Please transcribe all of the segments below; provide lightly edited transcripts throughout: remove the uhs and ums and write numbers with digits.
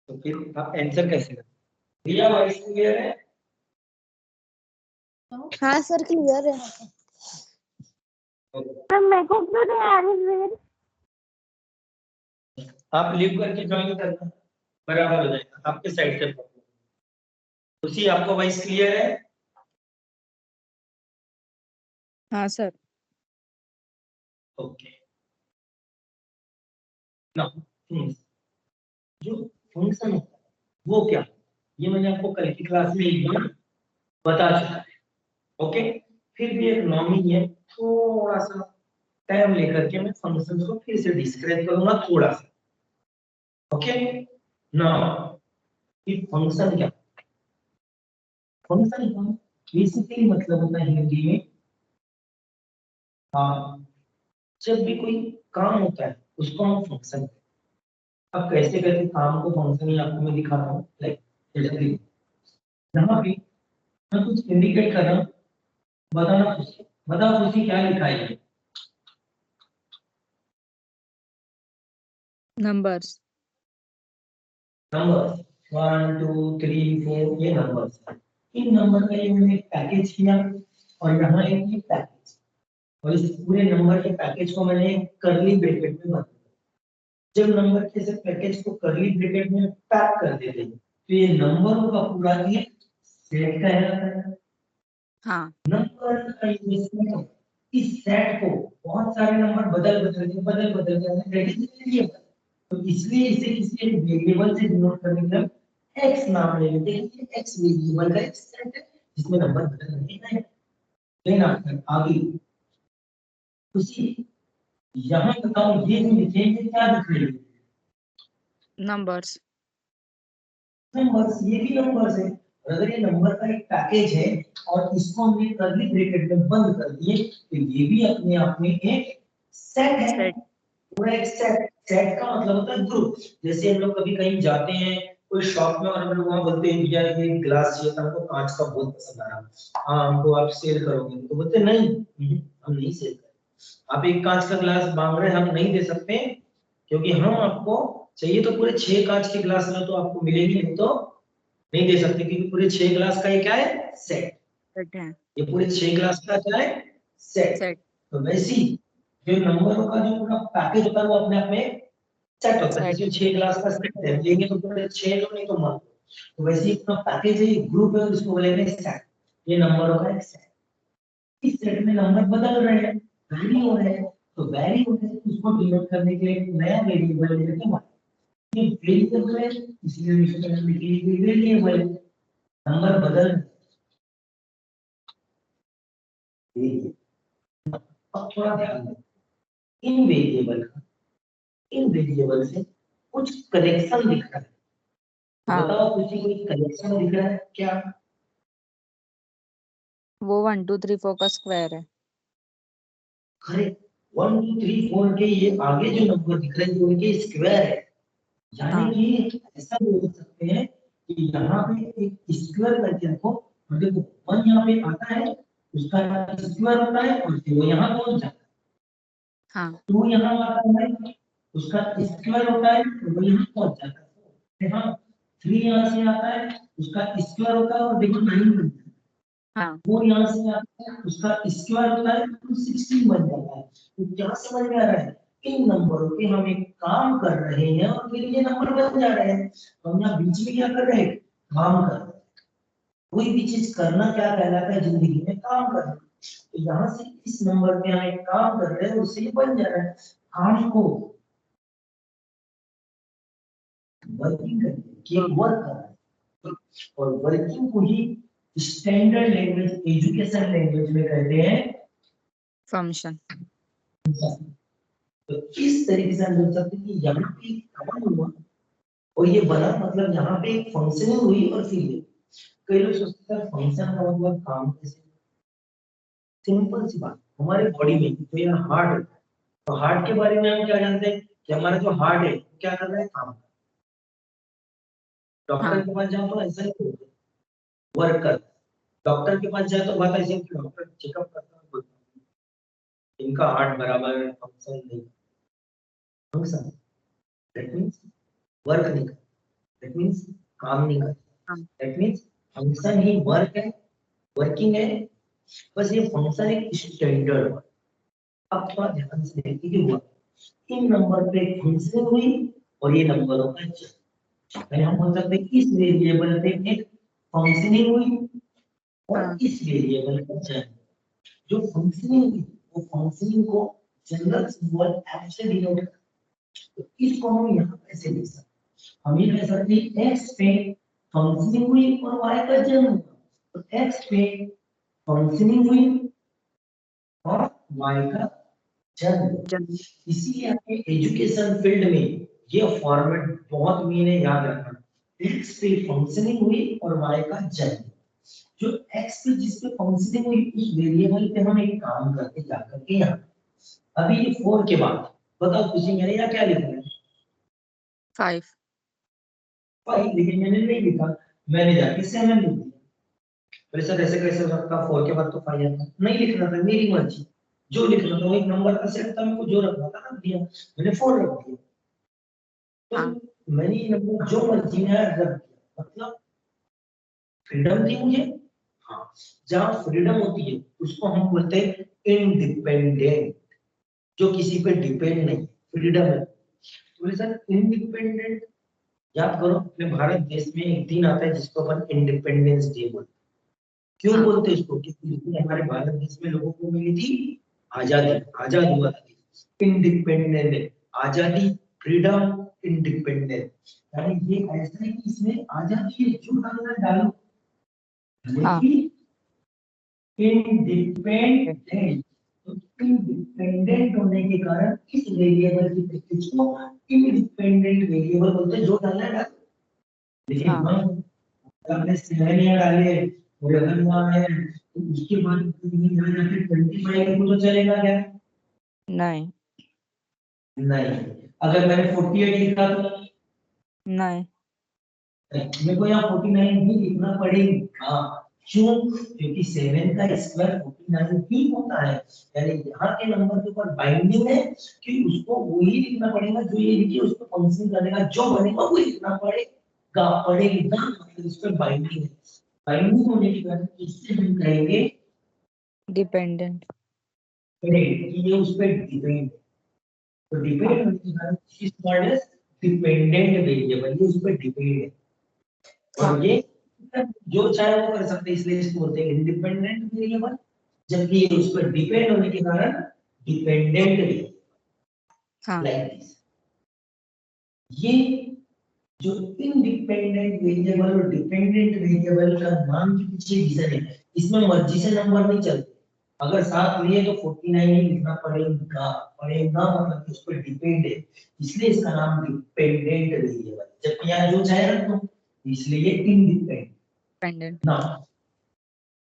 तो फिर आप आंसर कैसे करें? रिया वॉइस क्लियर है? हाँ सर क्लियर है। सर मेरे को क्यों नहीं आ रही? आप लीव करके ज्वाइन करना, बराबर हो जाएगा आपके साइड से। उसी आपको वॉइस क्लियर है? हाँ सर। ओके। ना जो फंक्शन होता है वो क्या, ये मैंने आपको कल की क्लास में एक बार बता चुका है। ओके, फिर भी एक नॉर्मल है, थोड़ा सा टाइम लेकर के मैं फंक्शन को फिर से डिस्क्राइब करूंगा थोड़ा सा। ओके, नाउ ये फंक्शन क्या, फंक्शन का बेसिकली मतलब होता है हिंदी में, जब भी कोई काम होता है उसको हम फंक्शन, अब कैसे कैसे काम को फंक्शन ही आपको मैं दिखा रहा हूँ। लाइक यहाँ पे मैं कुछ इंडिकेट कर रहा हूँ, बताना खुशी, बताओ खुशी क्या लिखा है? नंबर्स। नंबर्स 1 2 3 4, ये नंबर्स। इन नंबर का ये मैंने पैकेज किया और यहाँ एक ये पैकेज, और इस पूरे नंबर के पैकेज को मैंने कर्ली ब्रैकेट में बंद किया। जब नंबर के इस पैकेज को कर्ली ब्रैकेट में पैक कर देते हैं तो ये नंबरों का पूरा ये सेट कहलाता है। हाँ। नंबर का यूज इस सेट को बहुत सारे नंबर बदल के तो इसलिए इसे किसी एक वेरिएबल से डिनोट करने के लिए एक्स नाम ले लेते हैं। ये एक्स वेरिएबल का एक सेट है जिसमें नंबर बदल रहे हैं। देन आफ्टर आगे उसी यहाँ बताओ ये जो लिखेंगे क्या दिख रही है? नंबर्स। नंबर्स, ये भी नंबर्स है। अगर ये नंबर का एक पैकेज है और इसको हमने कर्ली ब्रैकेट में बंद कर दिए तो ये भी अपने आप में एक सेट है। पूरा एक सेट, सेट का मतलब होता है ग्रुप। जैसे हम लोग कभी कहीं जाते हैं कोई शॉप में और हम लोग वहां बोलते हैं भैया ये ग्लास चाहिए था, हमको कांच का बहुत पसंद आ रहा, हाँ हमको आप सेल करोगे? तो बोलते नहीं, हम नहीं सेल करेंगे। आप एक कांच का ग्लास मांग रहे हैं, हम नहीं दे सकते क्योंकि हम आपको चाहिए तो पूरे 6 कांच के ग्लास में तो आपको मिलेंगे, नहीं तो नहीं दे सकते क्योंकि पूरे 6 ग्लास का ये क्या है? सेट। सेट है। ये पूरे 6 ग्लास का क्या है? सेट। सेट। तो वैसे ही जो नंबरों का जो पूरा पैकेज होता है वो अपने आप में सेट होता है। जैसे 6 ग्लास का सेट है, लेंगे तो पूरे 6 लो, नहीं तो मत। तो वैसे ही अपना पैकेज है, ग्रुप है, उसको बोलेंगे सेट। ये नंबरों का एक सेट। इस सेट में नंबर बदल रहे हैं, वैरी हो रहे हैं, तो वैरी हो रहे हैं उसको डिनोट करने के लिए एक नया वेरिएबल ले लेते हैं। ये वेरिएबल है इसलिए इसको लिखने के लिए वेरिएबल नंबर बदल रहे। अब थोड़ा ध्यान दें, इन वेरिएबल से कुछ कनेक्शन दिख रहा है। हाँ। बताओ किसी कोई कनेक्शन दिख रहा है क्या? वो 1 2 3 4 का स्क्वायर है। अरे 1 2 3 4 के ये आगे जो नंबर दिख रहे हैं जो इनके स्क्वायर है, यानी हाँ। कि ऐसा बोल सकते हैं कि यहाँ पे एक स्क्वायर करके रखो और देखो 1 यहाँ पे आता है, उसका स्क्वायर होता है और फिर वो यहाँ पहुंच जाता है। हाँ। 2 यहाँ आता है, उसका स्क्वायर होता है तो वो यहाँ पहुंच जाता है। हाँ, 3 यहाँ से आता है, उसका स्क्वायर होता है और देखो 9 बनता है। हाँ। 4 यहाँ से आता है, उसका स्क्वायर होता है तो 16 बन जाता है। तो क्या समझ में आ रहा है? इन नंबरों पे हम एक काम कर रहे हैं और फिर ये नंबर बन जा रहे हैं। हम यहाँ बीच में क्या कर रहे हैं? काम कर रहे हैं। कोई भी चीज करना क्या कहलाता है जिंदगी में? काम करना। तो यहाँ से इस नंबर पे हम एक काम कर रहे हैं, उससे ये बन जा रहा है। काम को वर्किंग करके वर्क कर रहा है और वर्किंग को ही स्टैंडर्ड लैंग्वेज, एजुकेशन लैंग्वेज में कहते हैं फंक्शन। तो इस तरीके से हम बोल सकते हैं कि यहाँ पे काम हुआ और ये बना, मतलब यहाँ पे एक फंक्शनिंग हुई और फिर ये। कई लोग सोचते हैं फंक्शन का मतलब काम कैसे? सिंपल सी बात, हमारे बॉडी में जो ये हार्ट है, तो हार्ट के बारे में हम क्या जानते हैं कि हमारा जो हार्ट है क्या कर रहा है? काम। डॉक्टर हाँ। के पास जाओ तो ऐसा नहीं बोलते वर्क कर। डॉक्टर के पास जाए तो बात ऐसे कि डॉक्टर चेकअप करता है, बोलता है इनका हार्ट बराबर फंक्शन नहीं, फंक्शन दैट मींस वर्क नहीं कर। दैट मींस काम नहीं करता, हाँ। That means function he work है, वर्किंग है, बस ये फंक्शन एक स्टैंडर्ड। अब थोड़ा ध्यान से देखिए कि हुआ इन नंबर पे फंक्शन हुई और ये नंबरों का चल, पहले हम बोल सकते हैं इस वेरिएबल पे एक फंक्शनिंग हुई और हाँ। इस वेरिएबल का चल। जो फंक्शनिंग हुई वो फंक्शनिंग को जनरल सिंबल f से डिनोट करता है, तो इसको हम यहाँ पे ऐसे लिख सकते हैं, हम ये कह सकते हैं x पे फंक्शनिंग हुई और y का जन्म हुआ, तो x पे फंक्शनिंग हुई और y का जन्म। जन्म। इसीलिए आपके एजुकेशन फील्ड में ये फॉर्मेट बहुत मीन है, याद रखना। x पे फंक्शनिंग हुई और y का जन्म। जो x पे जिस पे फंक्शनिंग हुई उस वेरिएबल पे हम एक काम करते जा करके यहाँ अभी ये 4 के बाद बताओ खुशी मैंने यहाँ क्या लिखा है 5। 5, लेकिन मैंने नहीं लिखा, मैंने जाके 7 लिख दिया। तो सर ऐसे कैसे हो सकता 4 के बाद तो 5 आता, नहीं लिखना था, मेरी मर्जी, जो लिखना था वो एक नंबर का सेट था, मेरे को जो रखना था रख दिया, मैंने 4 रख दिया। तो हाँ। मैंने ये नंबर जो मर्जी में रख दिया, मतलब फ्रीडम थी मुझे। हाँ, जहाँ फ्रीडम होती है उसको हम बोलते हैं इंडिपेंडेंट, जो किसी पे डिपेंड नहीं, फ्रीडम है। तो सर इंडिपेंडेंट याद करो, अपने भारत देश में एक दिन आता है जिसको अपन इंडिपेंडेंस डे बोलते हैं। क्यों हाँ। बोलते हैं इसको? क्योंकि इसमें हमारे भारत देश में लोगों को मिली थी आजादी, आजाद हुआ था, इंडिपेंडेंट, आजादी, फ्रीडम, इंडिपेंडेंट। यानी ये ऐसा है कि इसमें आजादी है, जो डालना डालो, हाँ। लेकिन इंडिपेंडेंट, तो इंडिपेंडेंट होने के कारण इस वेरिएबल की प्रैक्टिस को इंडिपेंडेंट वेरिएबल बोलते हैं, जो डालना है डालो। लेकिन हाँ। हम हमने 7 ईयर डाले और अगर वहाँ है तो उसके बाद फिर 25 को तो चलेगा क्या? नहीं। नहीं। अगर मैंने 48 लिखा तो नहीं। मेरे को यहाँ 49 ही लिखना पड़ेगा। क्यों? क्योंकि 7 का स्क्वायर 49 ही होता है, यानी यहाँ के नंबर के ऊपर बाइंडिंग है कि उसको वही लिखना पड़ेगा जो ये लिखिए, उसको फंक्शन करेगा, जो बनेगा वही लिखना पड़ेगा, पड़ेगा, मतलब इस पर बाइंडिंग है। बाइंडिंग होने के कारण इससे हम कहेंगे डिपेंडेंट। कि ये उस पर डिपेंड है। तो डिपेंड होने के कारण इस कॉल्ड एज डिपेंडेंट वेरिएबल, ये उस पर डिपेंड है। और ये जो चाहे वो कर सकते हैं, इसलिए इसको बोलते हैं इंडिपेंडेंट वेरिएबल, जबकि ये उस पर डिपेंड होने के कारण डिपेंडेंट वेरिएबल, हाँ। Like this. ये जो इंडिपेंडेंट वेरिएबल और डिपेंडेंट वेरिएबल का नाम के पीछे रीजन है, इसमें मर्जी से नंबर नहीं चलते। अगर 7 लिए तो 49 ही लिखना पड़ेगा, पड़ेगा मतलब कि उस पर डिपेंड है, इसलिए इसका नाम डिपेंडेंट वेरिएबल। जबकि यहाँ जो चाहे रख दो, इसलिए ये इंडिपेंडेंट। डिपेंडेंट। ना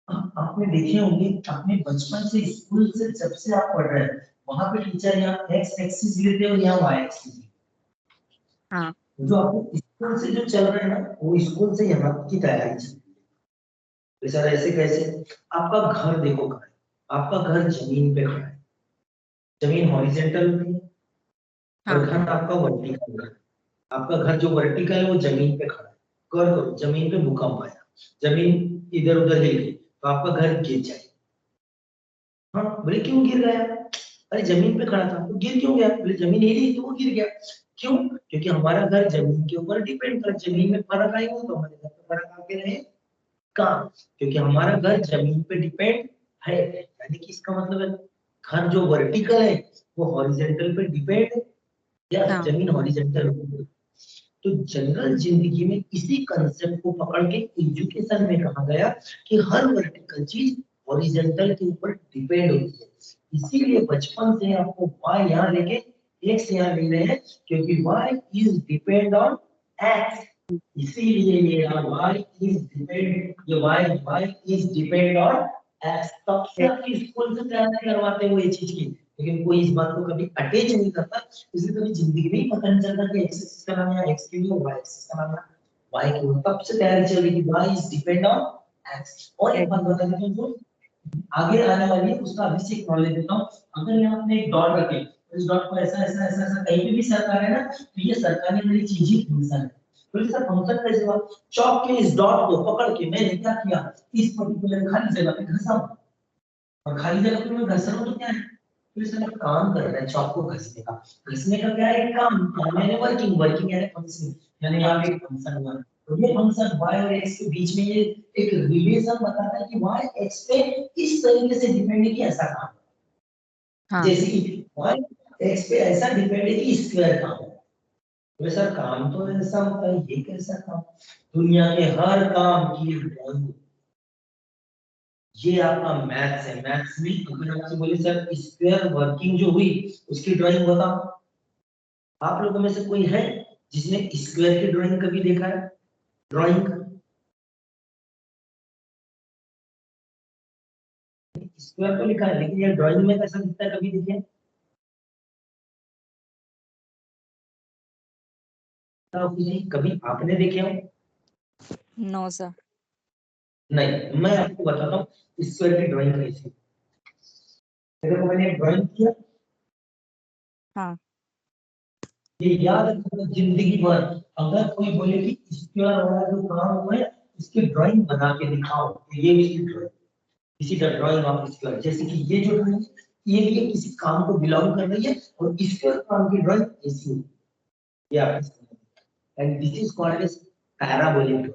आपने देखे होंगे, आपने बचपन से स्कूल से जब से आप पढ़ रहे हैं वहां पे टीचर यहाँ एक्स एक्सिस लेते और यहाँ वाई एक्सिस। हाँ। जो आपको स्कूल से जो चल रहा है ना, वो स्कूल से यहाँ की तैयारी चल रही है। तो सर ऐसे कैसे? आपका घर देखो, घर, आपका घर जमीन पे खड़ा है, जमीन हॉरिजेंटल होती है और हाँ। घर आपका वर्टिकल है। आपका घर जो वर्टिकल है वो जमीन पे खड़ा है, कर दो जमीन पे भूकंप आया, जमीन इधर उधर हिल गई तो आपका घर गिर जाएगा। हाँ, बोले क्यों गिर गया? अरे जमीन पे खड़ा था तो गिर क्यों गया? बोले जमीन हिली तो वो गिर गया। क्यों? क्योंकि हमारा घर जमीन के ऊपर डिपेंड कर, जमीन में फर्क आएगा तो हमारे घर पे फर्क आके रहेगा, क्योंकि हमारा घर जमीन पे डिपेंड है। यानी कि इसका मतलब है घर जो वर्टिकल है वो हॉरिजेंटल पे डिपेंड है, या हाँ। जमीन हॉरिजेंटल। तो जनरल जिंदगी में इसी कंसेप्ट को पकड़ के एजुकेशन में कहा गया कि हर वर्टिकल चीज हॉरिजेंटल के ऊपर डिपेंड होती है। इसीलिए बचपन से आपको y यहाँ लेके x यहाँ ले रहे हैं, क्योंकि y is depend on x, इसीलिए ये y इज डिपेंड, ये y is depend on x। तब से आपकी स्कूल से तैयारी करवाते हैं वो ये चीज की, लेकिन कोई इस बात को कभी अटैच नहीं करता, इसलिए कभी जिंदगी में ही पता नहीं चलता कि x एक्सिस का नाम है x के लिए, y एक्सिस का नाम है y के लिए। तब से तैयारी चल रही कि y is depend on x। और एक बात बता देता हूँ, जो आगे आने वाली है उसका अभी से नॉलेज देता हूँ। अगर यहाँ आपने एक डॉट रखे, इस डॉट को ऐसा ऐसा ऐसा ऐसा कहीं पे भी सरकार है ना, तो ये सरकार ने मेरी चीज ही फंक्शन है। बोले सर फंक्शन कैसे हुआ? चौक के इस डॉट को पकड़ के मैंने क्या किया, इस पर्टिकुलर खाली जगह पे घसा, और खाली जगह पे मैं घस रहा हूँ तो क्या है, फिर से काम कर रहा है चौक को घसने का। घसने का क्या है, काम, मैंने वर्किंग, वर्किंग यानी फंक्शन, यानी यहाँ पे एक फंक्शन हुआ। तो ये फंक्शन y और x के बीच में ये एक रिलेशन बताता है कि y x पे इस तरीके से डिपेंड है कि ऐसा काम, हाँ जैसे कि y x पे ऐसा डिपेंड है कि स्क्वायर काम है। तो सर काम तो ऐसा होता है, ये कैसा काम? दुनिया के हर काम की ड्राइंग, ये आपका मैथ्स है। मैथ्स में अगर आपसे बोले सर स्क्वायर वर्किंग जो हुई उसकी ड्राइंग बताओ, आप लोगों में से कोई है जिसने स्क्वायर की ड्राइंग कभी देखा है? ड्राइंग स्क्वायर तो लिखा है, लेकिन ये ड्राइंग में कैसा दिखता है कभी देखे? कभी आपने देखे हो? No sir. नहीं, मैं आपको बताता हूँ स्क्वायर की ड्राइंग कैसी। देखो मैंने ड्राइंग किया, हाँ ये याद रखना जिंदगी भर, अगर कोई बोले कि स्क्वायर वाला जो काम हुआ है इसकी ड्राइंग बना के दिखाओ, तो ये भी ड्राइंग, इसी का ड्राइंग ऑफ स्क्वायर। जैसे कि ये जो ड्राइंग ये भी किसी काम को बिलोंग कर रही है, और स्क्वायर काम की ड्राइंग ऐसी है, ये आपको, and this is called as parabolic,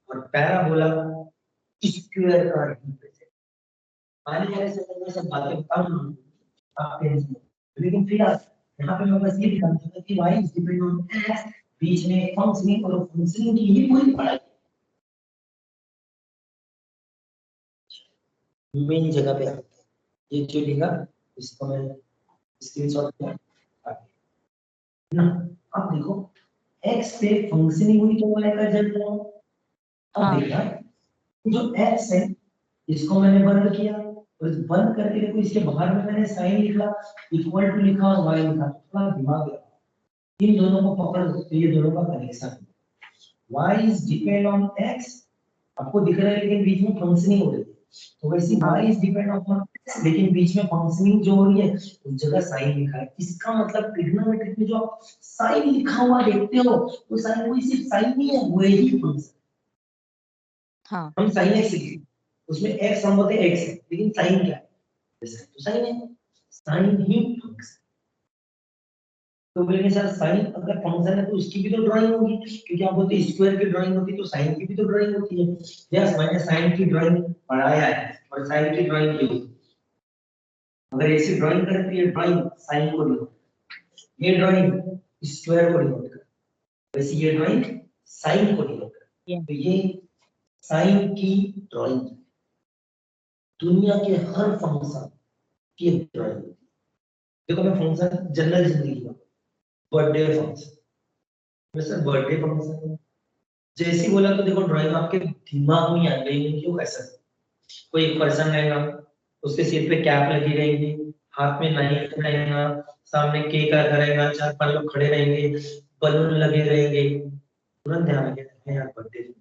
और पैराबोला स्क्वायर का रिप्रेजेंट। आने वाले समय में सब बातें बताऊंगा आप टेंशन, लेकिन फिर यहाँ पे मैं बस ये दिखाना चाहता कि y is depend on x, बीच में फंक्शनिंग, और फंक्शनिंग की ही पूरी पढ़ाई मेन जगह पे आते हैं। ये जो लिखा इसको मैं स्क्रीनशॉट किया, ना अब देखो x पे फंक्शनिंग हुई तो y का जन्म हुआ। अब हाँ देखना जो x है इसको मैंने बंद किया, और इस बंद करके देखो इसके बाहर में मैंने साइन लिखा, इक्वल टू लिखा और y लिखा, थोड़ा दिमाग लगा, इन दोनों को पकड़ लो तो ये दोनों का कनेक्शन है। y is depend on x, आपको दिख रहा है लेकिन बीच में फंक्शनिंग हो रही है, तो वैसे हाँ y is depend on x, लेकिन बीच में फंक्शनिंग जो हो रही है उस जगह साइन लिखा है। इसका मतलब ट्रिग्नोमेट्रिक में जो आप साइन लिखा हुआ देखते हो वो साइन, कोई सिर्फ साइन नहीं है, वही फंक्शन। हाँ हम साइन x लिखते हैं, उसमें x हम बोलते हैं x है, लेकिन साइन क्या है? तो साइन है, साइन ही फंक्शन। तो बोलेंगे सर साइन अगर फंक्शन है तो उसकी भी तो ड्राइंग होगी, क्योंकि आप बोलते हैं स्क्वायर की ड्राइंग होती है तो साइन की भी तो ड्राइंग होती है। यस, मैंने साइन की ड्राइंग पढ़ाया है, और साइन की ड्राइंग की, अगर ऐसी ड्राइंग करें तो ये ड्राइंग साइन को डिनोट, ये ड्राइंग स्क्वायर को डिनोट कर, वैसे ये ड्राइंग साइन को डिनोट कर, ये तो ये साइन की ड्राइंग, दुनिया के हर फंक्शन की ड्राइंग। देखो मैं फंक्शन जनरल जिंदगी में, बर्थडे फंक्शन, वैसे बर्थडे फंक्शन जैसे बोला तो देखो ड्राइंग आपके दिमाग में आ गई क्यों ऐसा। कोई एक पर्सन रहेगा, उसके सिर पे कैप लगी रहेगी, हाथ में नाइफ रहेगा, सामने केक रखा रहेगा, 4-5 लोग खड़े रहेंगे, बलून लगे रहेंगे, तुरंत ध्यान आ गया यार बर्थडे,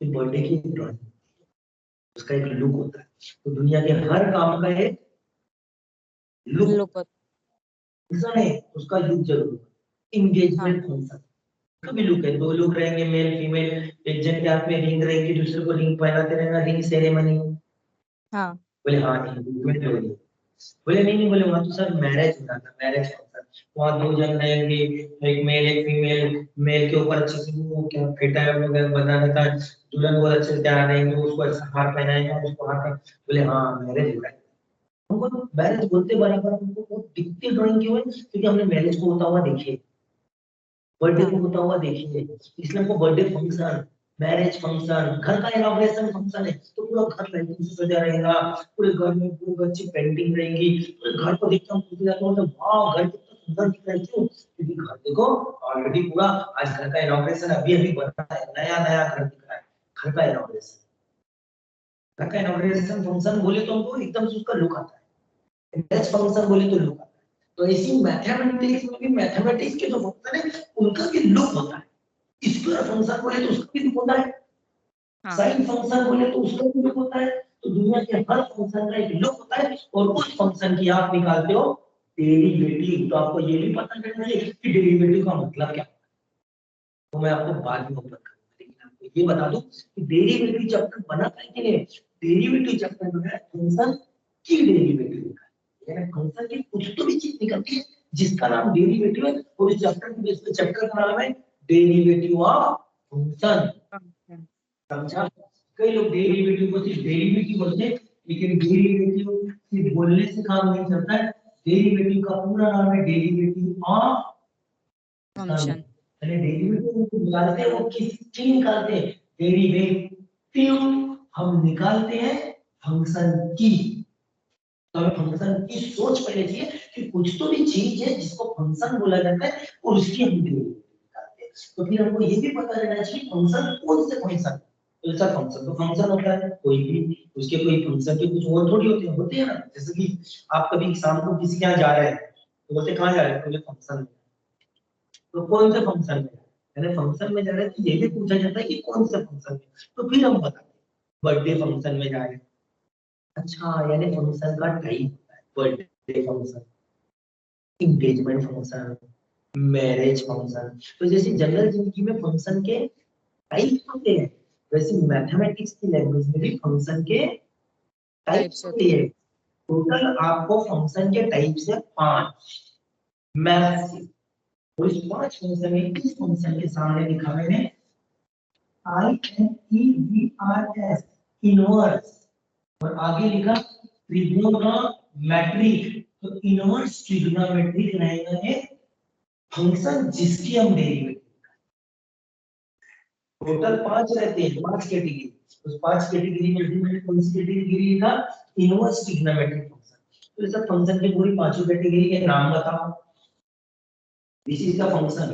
बर्थडे की ड्राइंग, उसका एक लुक होता है। तो दुनिया के हर काम का एक लुक, लुक। ऐसा नहीं उसका लुक जरूर, हाँ इंगेजमेंट फंक्शन का भी लुक है, 2 लोग रहेंगे मेल फीमेल, एक जन के हाथ में रिंग रहेगी, दूसरे को रिंग पहनाते रहेगा, रिंग सेरेमनी। हाँ बोले हाँ एंगेजमेंट हो रही है, बोले नहीं नहीं, बोले वहां तो सर मैरिज हो रहा था, मैरिज फंक्शन, वहां 2 जन रहेंगे, एक मेल एक फीमेल, मेल के ऊपर अच्छे से वो क्या फेटा वगैरह बना रहता है, दुल्हन बहुत अच्छे से तैयार रहेंगे, उसको अच्छा हार पहनाएंगे, उसको हार पहन, बोले हाँ मैरिज हो रहा है। हमको मैरिज बोलते बराबर हमको वो दिखती ड्राइंग क्यों है, क्योंकि हमने मैरिज को होता हुआ देखी है, बर्थडे हाँ को होता हुआ देखिए, इसलिए हमको बर्थडे फंक्शन, मैरिज फंक्शन, घर का इनॉग्रेशन फंक्शन है तो पूरा घर लाइटिंग से सजा रहेगा, पूरे घर में पूरी अच्छी पेंटिंग रहेगी, पूरे घर को देखता हूँ खुद जाता हूँ तो वाह घर कितना सुंदर दिख रहा है, क्यों? क्योंकि घर देखो ऑलरेडी पूरा, आज घर का इनॉग्रेशन अभी अभी बन रहा है, नया नया घर दिख रहा है, घर का इनॉग्रेशन, घर का इनॉग्रेशन फंक्शन बोले तो हमको एकदम से उसका लुक आता है, मैरिज फंक्शन बोले तो लुक आता है। तो ऐसी मैथमेटिक्स में भी मैथमेटिक्स के जो फंक्शन है उनका भी लुक होता है, स्क्वायर फंक्शन बोले तो उसका भी लुक होता है, हाँ साइन फंक्शन बोले तो उसका भी लुक होता है। तो दुनिया के हर फंक्शन का एक लुक होता है, और उस फंक्शन की आप निकालते हो डेरिवेटिव, तो आपको ये भी पता करना चाहिए कि डेरिवेटिव का मतलब क्या है। तो मैं आपको बाद में ओपन करूंगा, लेकिन आपको ये बता दूं कि डेरिवेटिव चैप्टर बना था कि नहीं। डेरिवेटिव चैप्टर जो है फंक्शन की डेरिवेटिव का, यानी फंक्शन की कुछ तो भी चीज निकलती है जिसका नाम डेरिवेटिव है, और इस चैप्टर के बेस पे चैप्टर का नाम है डेरिवेटिव ऑफ फंक्शन। समझा? कई लोग डेरिवेटिव को सिर्फ डेरिवेटिव बोलते हैं, लेकिन डेरिवेटिव सिर्फ बोलने से काम नहीं चलता है। डेरिवेटिव का पूरा नाम है डेरिवेटिव ऑफ फंक्शन। यानी डेरिवेटिव निकालते हैं वो किसकी निकालते हैं, डेरिवेटिव हम निकालते हैं फंक्शन की। तो हमें फंक्शन की सोच पहले चाहिए कि कुछ तो भी चीज है जिसको फंक्शन बोला जाता है और उसकी हम डेरिवेटिव निकालते हैं। तो फिर हमको ये भी पता रहना चाहिए फंक्शन कौन से फंक्शन, ऐसा फंक्शन तो फंक्शन होता है कोई भी, उसके कोई फंक्शन के कुछ और थोड़ी होते हैं ना। जैसे कि आप कभी शाम को किसी के यहाँ जा रहे हैं तो बोलते कहाँ जा रहे हैं, तो फंक्शन में। तो कौन से फंक्शन में, यानी फंक्शन में जा रहे हैं तो ये भी पूछा जाता है कि कौन से फंक्शन में, तो फिर हम बताते हैं बर्थडे फंक्शन में जा रहे हैं। अच्छा, यानी फंक्शन का टाइप होता है birthday function, engagement function, marriage function. तो जैसे जनरल जिंदगी में फंक्शन के टाइप होते हैं, वैसे मैथमेटिक्स की लैंग्वेज में भी फंक्शन के टाइप्स होते हैं। टोटल आपको फंक्शन के टाइप्स है 5 मैथ से, और इस 5 फंक्शन में इस फंक्शन के सामने लिखा मैंने INEVRS इनवर्स, और आगे लिखा ट्रिग्नोमेट्रिक। तो इनवर्स ट्रिग्नोमेट्रिक रहेगा एक फंक्शन जिसकी हम डेरिवेटिव, टोटल 5 रहते हैं, 5 कैटेगरी। उस 5 कैटेगरी में मैंने कौन सी कैटेगरी लिखा, इनवर्स ट्रिग्नोमेट्रिक फंक्शन। तो इस फंक्शन के पूरी पांचों कैटेगरी के नाम बताओ। This is the function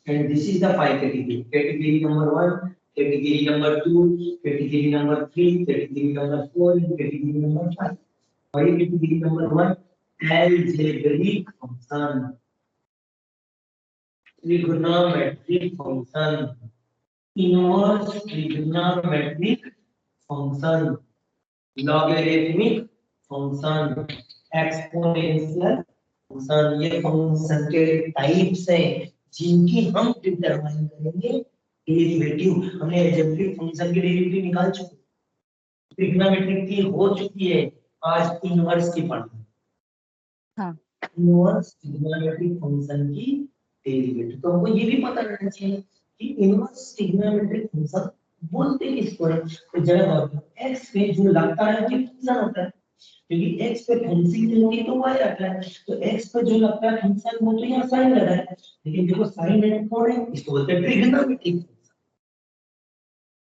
and this is the 5 category, category number 1, category number 2, category number 3, category number 4, category number 5। और ये category number 1 algebraic function, trigonometric function, inverse trigonometric function, logarithmic function, exponential function. ये function के types हैं जिनकी हम determine करेंगे derivative. हमने algebraic function की डेरिवेटिव निकाल चुके, ट्रिग्नोमेट्रिक की हो चुकी है, आज इनवर्स की पढ़ना। हाँ। इनवर्स ट्रिग्नोमेट्रिक फंक्शन की डेरिवेटिव, तो हमको ये भी पता रहना चाहिए कि इनवर्स ट्रिग्नोमेट्रिक फंक्शन बोलते किसको है। तो जब x पे जो लगता है वो फंक्शन होता है, क्योंकि x पे फंक्शन नहीं होगी तो y आता है। तो x पे जो लगता है फंक्शन वो तो यहाँ साइन लगा है, लेकिन देखो साइन है कौन है, इसको बोलते हैं ट्रिग्नोमेट्रिक फंक्शन।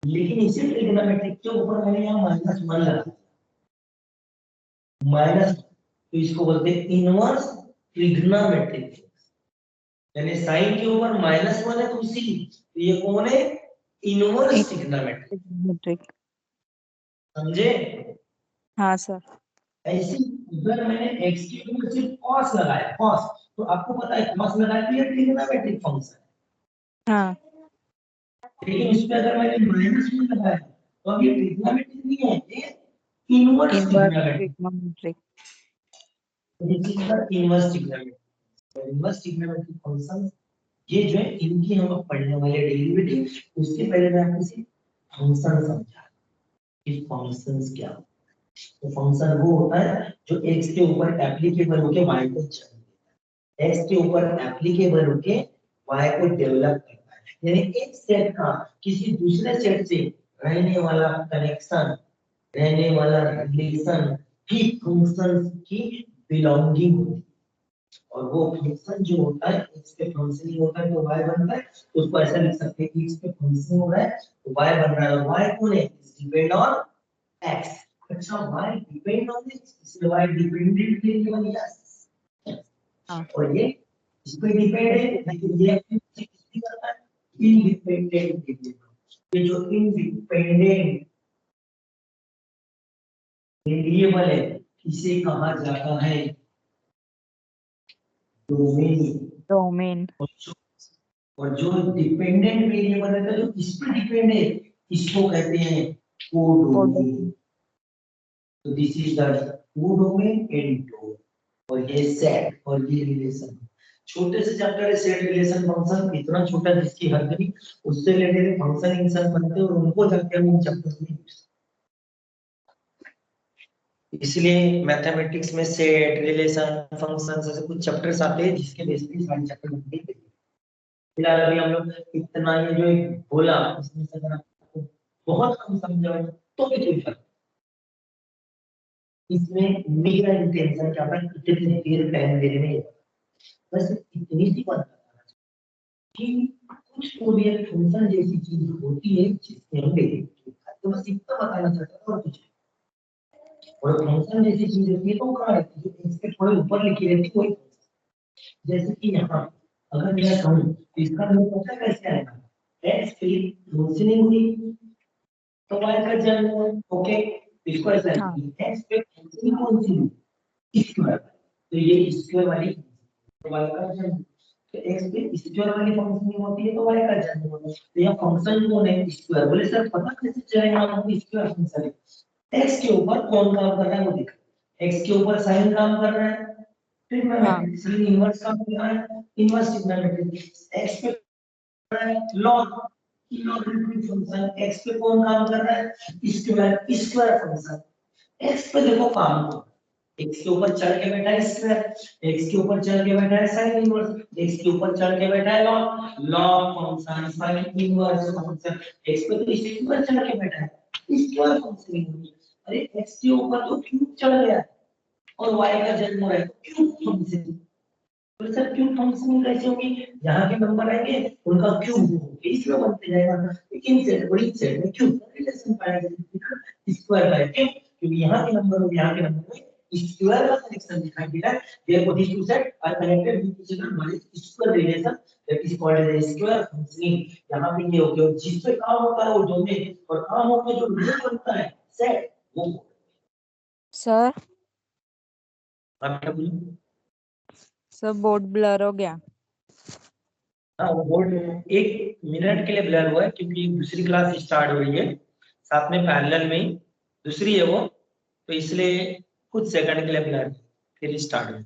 लेकिन इसी ट्रिग्नोमेट्रिक के ऊपर मैंने यहाँ -1 लगा, माइनस, तो इसको बोलते हैं इनवर्स ट्रिग्नोमेट्रिक। यानी साइन के ऊपर -1 है तो सी, तो ये कौन है, इनवर्स ट्रिग्नोमेट्रिक। समझे? हाँ सर। ऐसे अगर मैंने x के ऊपर सिर्फ cos लगाया, cos, तो आपको पता है cos लगाया तो ये ट्रिग्नोमेट्रिक फंक्शन है। हाँ। लेकिन इस पे अगर मैंने -1 लगाया तो अब ये ट्रिग्नोमेट्रिक नहीं है, ये inverse trigonometric. Trigonometric. This is the inverse trigonometric. Inverse trigonometric function ये जो है इनकी हम अब पढ़ने वाले डेरिवेटिव। उससे पहले मैं आपको सिर्फ फंक्शन समझा कि फंक्शंस क्या होते हैं। तो फंक्शन वो होता है जो x के ऊपर एप्लीकेबल होके y को चल देता है, x के ऊपर एप्लीकेबल होके y को डेवलप करता है। यानी एक सेट का किसी दूसरे सेट से रहने वाला कनेक्शन, रहने वाला रिलेशन ही फंक्शन की बिलोंगिंग होती है। और वो फंक्शन जो होता है x पे फंक्शन होता है तो y बनता है, उसको ऐसा लिख सकते हैं कि x पे फंक्शन हो रहा है तो y बन रहा है, और y कौन है, डिपेंड ऑन x। अच्छा, y डिपेंड ऑन x, इसलिए y डिपेंडेंट वेरिएबल है। हाँ। और ये इस पे डिपेंड है, लेकिन ये किसकी करता है, इंडिपेंडेंट वेरिएबल। ये जो इंडिपेंडेंट वेरिएबल है इसे कहा जाता है डोमेन। डोमेन। और जो डिपेंडेंट वेरिएबल है जो इस पे डिपेंड है इसको कहते हैं कोडोमेन। तो this is the codomain and domain, और ये सेट और ये रिलेशन। छोटे से चैप्टर है सेट रिलेशन फंक्शन, इतना छोटा जिसकी हद नहीं, उससे रिलेटेड फंक्शन इंसान बनते हैं और उनको जाके हम चैप्टर में, इसलिए मैथमेटिक्स में सेट रिलेशन फंक्शन ऐसे कुछ चैप्टर्स आते हैं जिसके बेस पे सारे चैप्टर बनते हैं। फिलहाल अभी हम लोग इतना ये जो एक बोला इसमें से अगर आपको बहुत कम समझ आए तो भी कोई फर्क, इसमें मेरा इंटेंशन क्या था, इतनी देर टाइम देने में बस इतनी सी बात बताना कि कुछ तो भी एक फंक्शन जैसी चीज होती है जिससे हम डेरिवेटिव, तो बस इतना बताना चाहता था और कुछ नहीं। और फंक्शन जैसी चीज होती है तो कहाँ रहती है, इसके थोड़े ऊपर लिखी रहती है वही, जैसे कि यहाँ अगर मैं कहूँ तो इसका मुझे पता कैसे आएगा, एक्स की रोशनी हुई तो y का जन्म हुआ, ओके, इसको ऐसा हाँ लिखिए एक्स पे फंक्शन कौन सी हुई, स्क्वायर, तो ये स्क्वायर वाली तो y का जन्म, तो x पे स्क्वायर वाली फंक्शन होती है तो y का जन्म होता है, तो यह फंक्शन कौन है, स्क्वायर, बोले सर पता कैसे चलेगा आपको स्क्वायर फंक्शन है, x के ऊपर कौन काम कर रहा है वो देखो, x के ऊपर sin काम कर रहा है, हाँ ट्रिग्नोमेट्री sin इनवर्स काम कर रहा है, इनवर्स ट्रिग्नोमेट्री, x पे लॉग, लॉगरिथमिक फंक्शन, x पे कौन काम कर रहा है, स्क्वायर, स्क्वायर फंक्शन, x पे देखो काम को, x के ऊपर चढ़ के बैठा है स्क्वायर, x के ऊपर चढ़ के बैठा है sin इनवर्स, x के ऊपर चढ़ के बैठा है log, log function, sin inverse function, x पे तो इसके ऊपर चढ़ के बैठा है स्क्वायर फंक्शन, अरे x के ऊपर तो क्यूब चढ़ गया है और y का जन्म हो रहा है क्यूब फंक्शन, तो सर क्यूब फंक्शन कैसे होगी, यहाँ के नंबर आएंगे उनका क्यूब होगा इसमें बनते जाएगा, लेकिन सेट बड़ी सेट में क्यूब रिलेशन पाएगा स्क्वायर बाय क्यूब, क्योंकि यहाँ के नंबर और यहाँ के नंबर में स्क्वायर का कनेक्शन दिखाई दे रहा है, therefore these two sets are connected with each other by square relation that is called as a square function, यहाँ पे ये हो गया जिस पे काम होता है वो डोमेन और काम होकर जो रिजल्ट बनता है सेट वो, सर, आप क्या बोले, सर बोर्ड ब्लर हो गया। हाँ वो बोर्ड 1 मिनट के लिए ब्लर हुआ है क्योंकि दूसरी क्लास स्टार्ट हो रही है साथ में पैरेलल में ही, दूसरी है वो, तो इसलिए कुछ सेकंड के लिए ब्लर फिर स्टार्ट हो।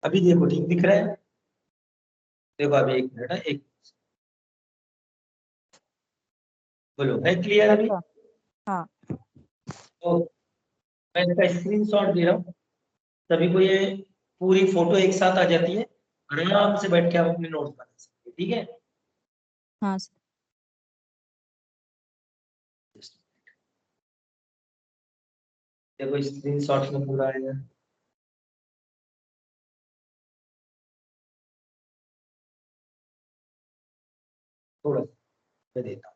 अभी देखो ठीक दिख रहा है, देखो अभी 1 मिनट है, एक बोलो है क्लियर यस अभी, सर। हाँ तो मैं इसका स्क्रीनशॉट दे रहा हूँ, सभी को ये पूरी फोटो एक साथ आ जाती है, आराम से बैठ के आप अपने नोट्स बना सकते हैं, ठीक है, हाँ सर। देखो स्क्रीनशॉट में पूरा आएगा, थोड़ा मैं देता हूँ,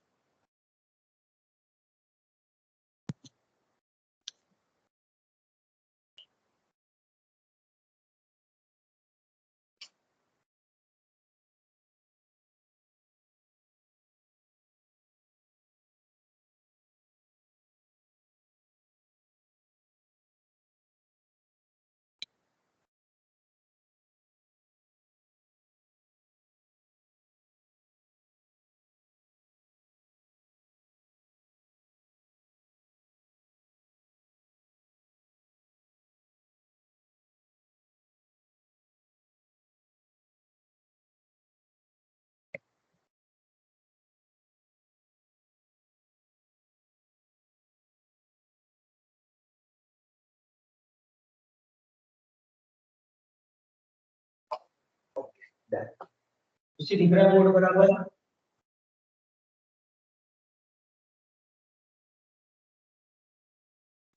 उसी दिख रहा है बोर्ड बराबर,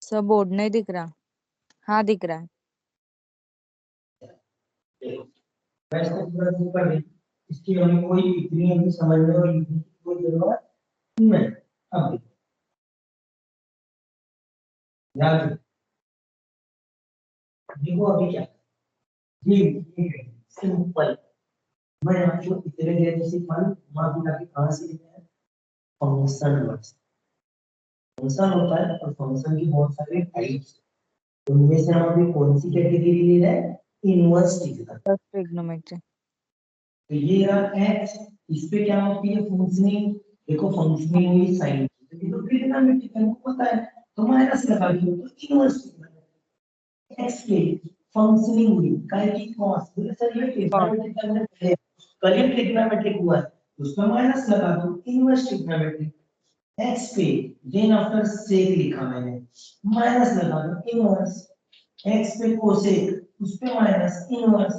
सर बोर्ड नहीं दिख रहा। हाँ दिख रहा है। देखो मैं इसको पूरा शुरू कर दी, इसकी हमें कोई इतनी अभी समझने और लिखने की कोई जरूरत नहीं, अब देखो, ध्यान से देखो अभी क्या, ये सिंपल मैं आपको इतने देर से सिखा रहा हूँ, माफ करके कहाँ से लिखा है फंक्शन वर्ड्स। फंक्शन होता है और फंक्शन की बहुत सारे टाइप्स, उनमें से हम अभी कौन सी कैटेगरी ले रहे हैं, इनवर्स ट्रिग्नोमेट्री। Plus trigonometry. तो ये रहा एक्स, इस पे क्या होती है फंक्शनिंग, देखो फंक्शनिंग हुई साइन की, तो ये तो ट्रिग्नोमेट्री हमको पता है, तो माइनस लगा दो तो इनवर्स ट्रिग्नोमेट्री। एक्स के फंक्शनिंग हुई काय की कॉस, बोले सर ये ट्रिग्नोमेट्री का हमने कल ही ट्रिग्नोमेट्रिक हुआ है, उसमें माइनस लगा दो इनवर्स ट्रिग्नोमेट्री। एक्स पे देन आफ्टर सेक लिखा मैंने, माइनस लगा दो इनवर्स। एक्स पे कोसेक, उस पे माइनस इनवर्स।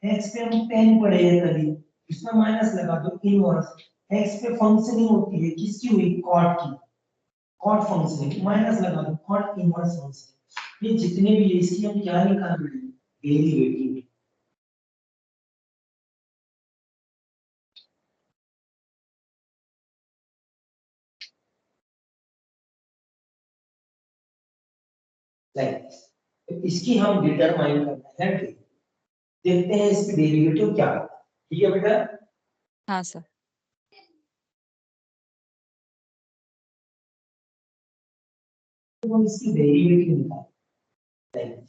एक्स पे हम टेन पढ़े हैं कभी, उसमें माइनस लगा दो इनवर्स। एक्स पे फंक्शनिंग होती है किसकी हुई, कॉट की, कॉट फंक्शनिंग, माइनस लगा दो कॉट इनवर्स फंक्शनिंग। ये जितने भी है इसकी हम क्या निकाल रहे हैं, डेरिवेटिव। लाइक तो इसकी हम डिटरमाइन करना है, देखते हैं इसकी डेरिवेटिव क्या है। ठीक है बेटा, हाँ सर। तो हम इसकी डेरिवेटिव निकालते हैं।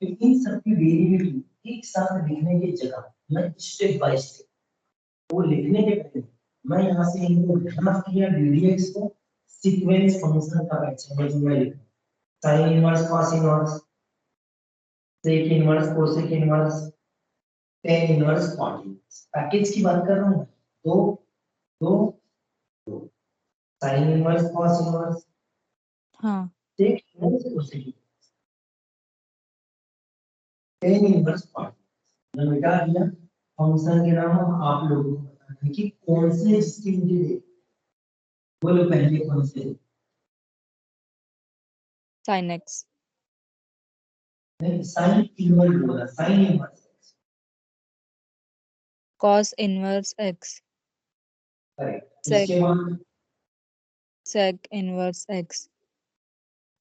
तो इन सब की डेरिवेटिव एक साथ लिखने की जगह मैं स्टेप बाय स्टेप वो लिखने के पहले मैं यहाँ से इनको ग्राफ किया ddx को, सीक्वेंस फंक्शन का एक्सप्रेशन जो मैं लिखूं, sin inverse cos inverse sec inverse cosec inverse tan inverse cot inverse. Package की बात कर रहा हूँ, दो दो दो, sin इनवर्स cos इनवर्स हाँ। sec inverse cosec tan inverse cot। मैंने मिटा दिया, फंक्शन के नाम आप लोगों को बताना है कि कौन से इसके मुझे बोलो पहले कौन से, साइन एक्स। नहीं साइन इनवर्स बोला, sine inverse cos inverse x. Correct. Sec उसके बाद सेक इनवर्स एक्स।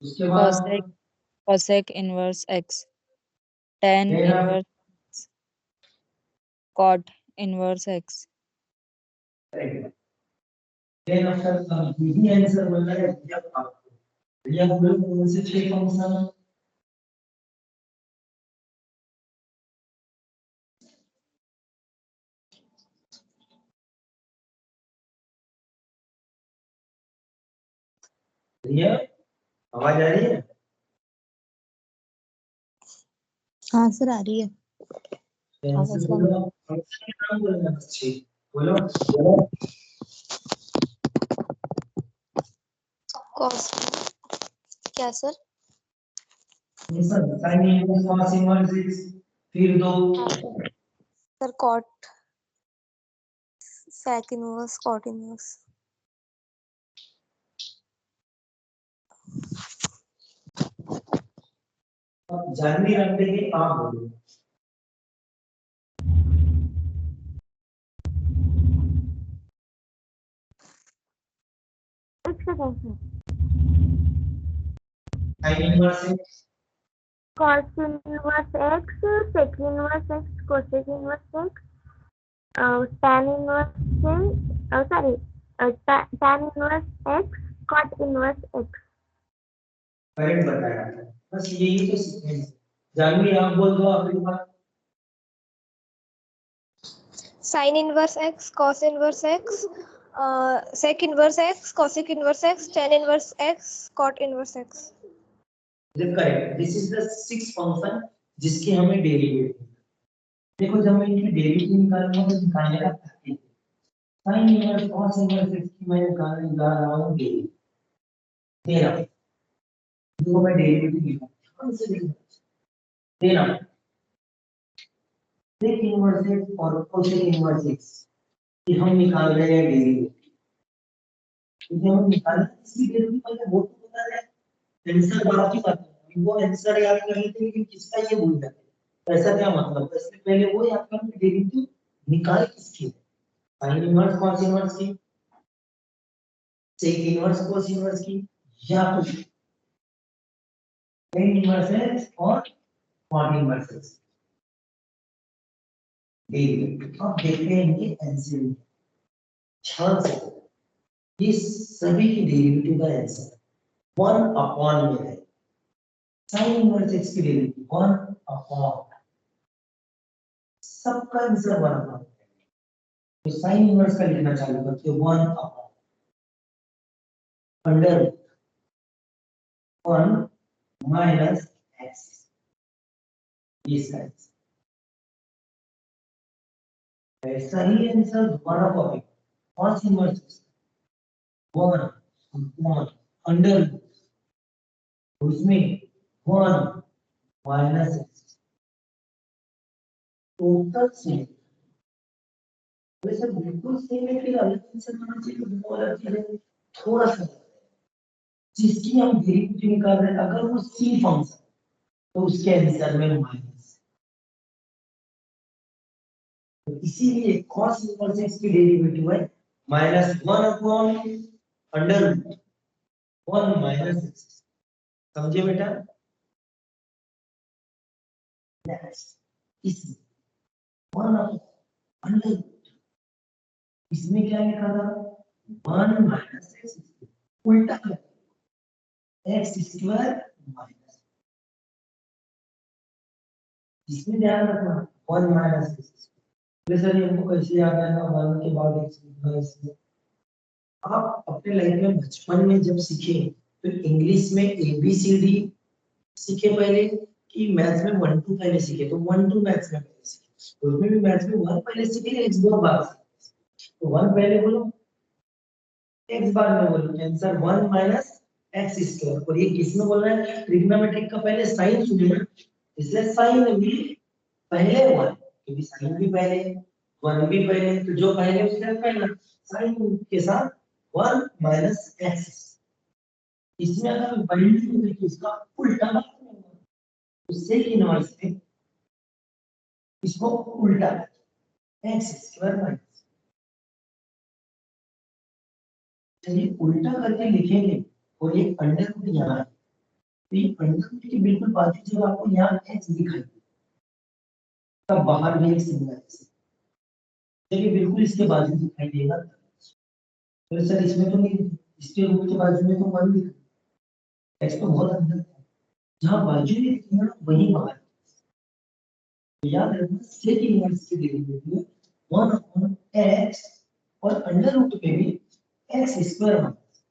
उसके कॉसेक बाद cosec inverse x. Tan then inverse cot inverse x. Correct, then after यही आंसर बन रहा है जब आपको या बोलो कौन से छह फंक्शन, ये आवाज आ रही है, हाँ सर आ रही है। आंसर बोलो, फंक्शन के नाम बोलना बस छह, बोलो कॉस क्या sir? Answer sine inverse cos inverse x, फिर दो हाँ sir cot sec inverse cot inverse. Janvi रखते हैं आप बोलो, एक second. Sine inverse x, cos inverse x sec inverse x cosec inverse x tan inverse sorry tan inverse x cot inverse x. Correct बताया था, बस यही तो सीक्वेंस है। जानवी आप बोल दो आपके पास, sine inverse x cos inverse x sec inverse x cosec inverse x tan inverse x cot inverse x. Correct, this is the six function जिसकी हमें डेरिवेटिव, देखो जब मैं इनकी डेरिवेटिव निकालूंगा तो निकालने का तरीका, sin inverse cos inverse x की मैं निकालने जा रहा हूं डेरिवेटिव, तेरा देखो मैं डेरिवेटिव निकालूंगा कौन से देखो तेरा sec इनवर्स x और cosec इनवर्स x, ये हम निकाल रहे हैं डेरिवेटिव, ये हम निकाल इसकी डेरिवेटिव पहले वो तो बता रहे हैं, आंसर बात की बात है, वो आंसर याद कर लेते हैं लेकिन किसका ये भूल जाते हैं, ऐसा क्या मतलब, इससे पहले वो याद करना डेरिवेटिव निकाल किसकी है, sin इनवर्स cos इनवर्स की, sec इनवर्स cos इनवर्स की, या फिर tan इनवर्स x और cot इनवर्स x। डेरिवेटिव। अब देखते हैं इनके एलसीएम। ध्यान से ये सभी के डेरिवेटिव का आंसर 1 अपॉन में है। साइन इनवर्स एक्स की डेरिवेटिव 1 अपॉन, सबका आंसर 1 अपॉन। तो साइन इनवर्स का लिखना चालू करते हैं 1 अपॉन अंडर 1 माइनस एक्स, इसका ऐसा ही आंसर दोबारा copy. Cos inverse 1 upon under, उसमें 1 माइनस एक्स, टोटल से वैसे बिल्कुल सेम है, फिर अलग आंसर होना चाहिए। वो अलग चीज है, थोड़ा सा जिसकी हम डेरिवेटिव निकाल रहे हैं, अगर वो सी फंक्शन तो उसके आंसर में माइनस। तो इसीलिए cos इनवर्स x की डेरिवेटिव है -1 upon under root 1 minus x. समझे बेटा? नेक्स्ट इसमें 1 अपॉन अंडर रूट, इसमें क्या लिखा था 1 माइनस एक्स, उल्टा एक्स स्क्वायर माइनस, इसमें ध्यान रखना 1 माइनस एक्स। सर हमको कैसे याद आएगा 1 के बाद एक्स लिखना? इसमें आप अपने लाइफ में बचपन में जब सीखे तो इंग्लिश में ABCD सीखे पहले कि मैथ्स में 1 2 पहले सीखे? तो 1 2 मैथ्स में पहले सीखे, उसमें भी मैथ्स में 1 पहले सीखे, x बहुत बाद सीखे। तो 1 पहले बोलो, x बाद में बोलो, आंसर 1 माइनस एक्स स्क्वायर। और ये किसमें बोल रहा है? ट्रिग्नोमेट्रिक का पहले साइन सुने ना, इसलिए साइन भी पहले 1, क्योंकि साइन भी पहले 1 भी पहले, तो जो पहले उसका पहला साइन के साथ 1 माइनस एक्स। इसमें अगर वैल्यू है तो इसका उल्टा बात होगा, उससे इनवर्स में इसको उल्टा एक्स स्क्वायर माइनस, चलिए उल्टा करके लिखेंगे। और ये अंडर रूट यहाँ है, तो ये अंडर रूट के बिल्कुल बाजू जब आपको यहाँ एक्स दिखाई तब बाहर भी एक सिंगल एक्स, चलिए बिल्कुल इसके बाजू दिखाई देगा। तो सर इसमें तो नहीं, इसके रूट के बाजू में तो 1 दिखा, एक्स तो बहुत अंदर है, जहां बाजू में दिखेगा वही बाहर। तो याद रखना सेक इनवर्स की डेरिवेटिव 1 अपॉन एक्स और अंडर रूट पे भी एक्स स्क्वायर माइनस,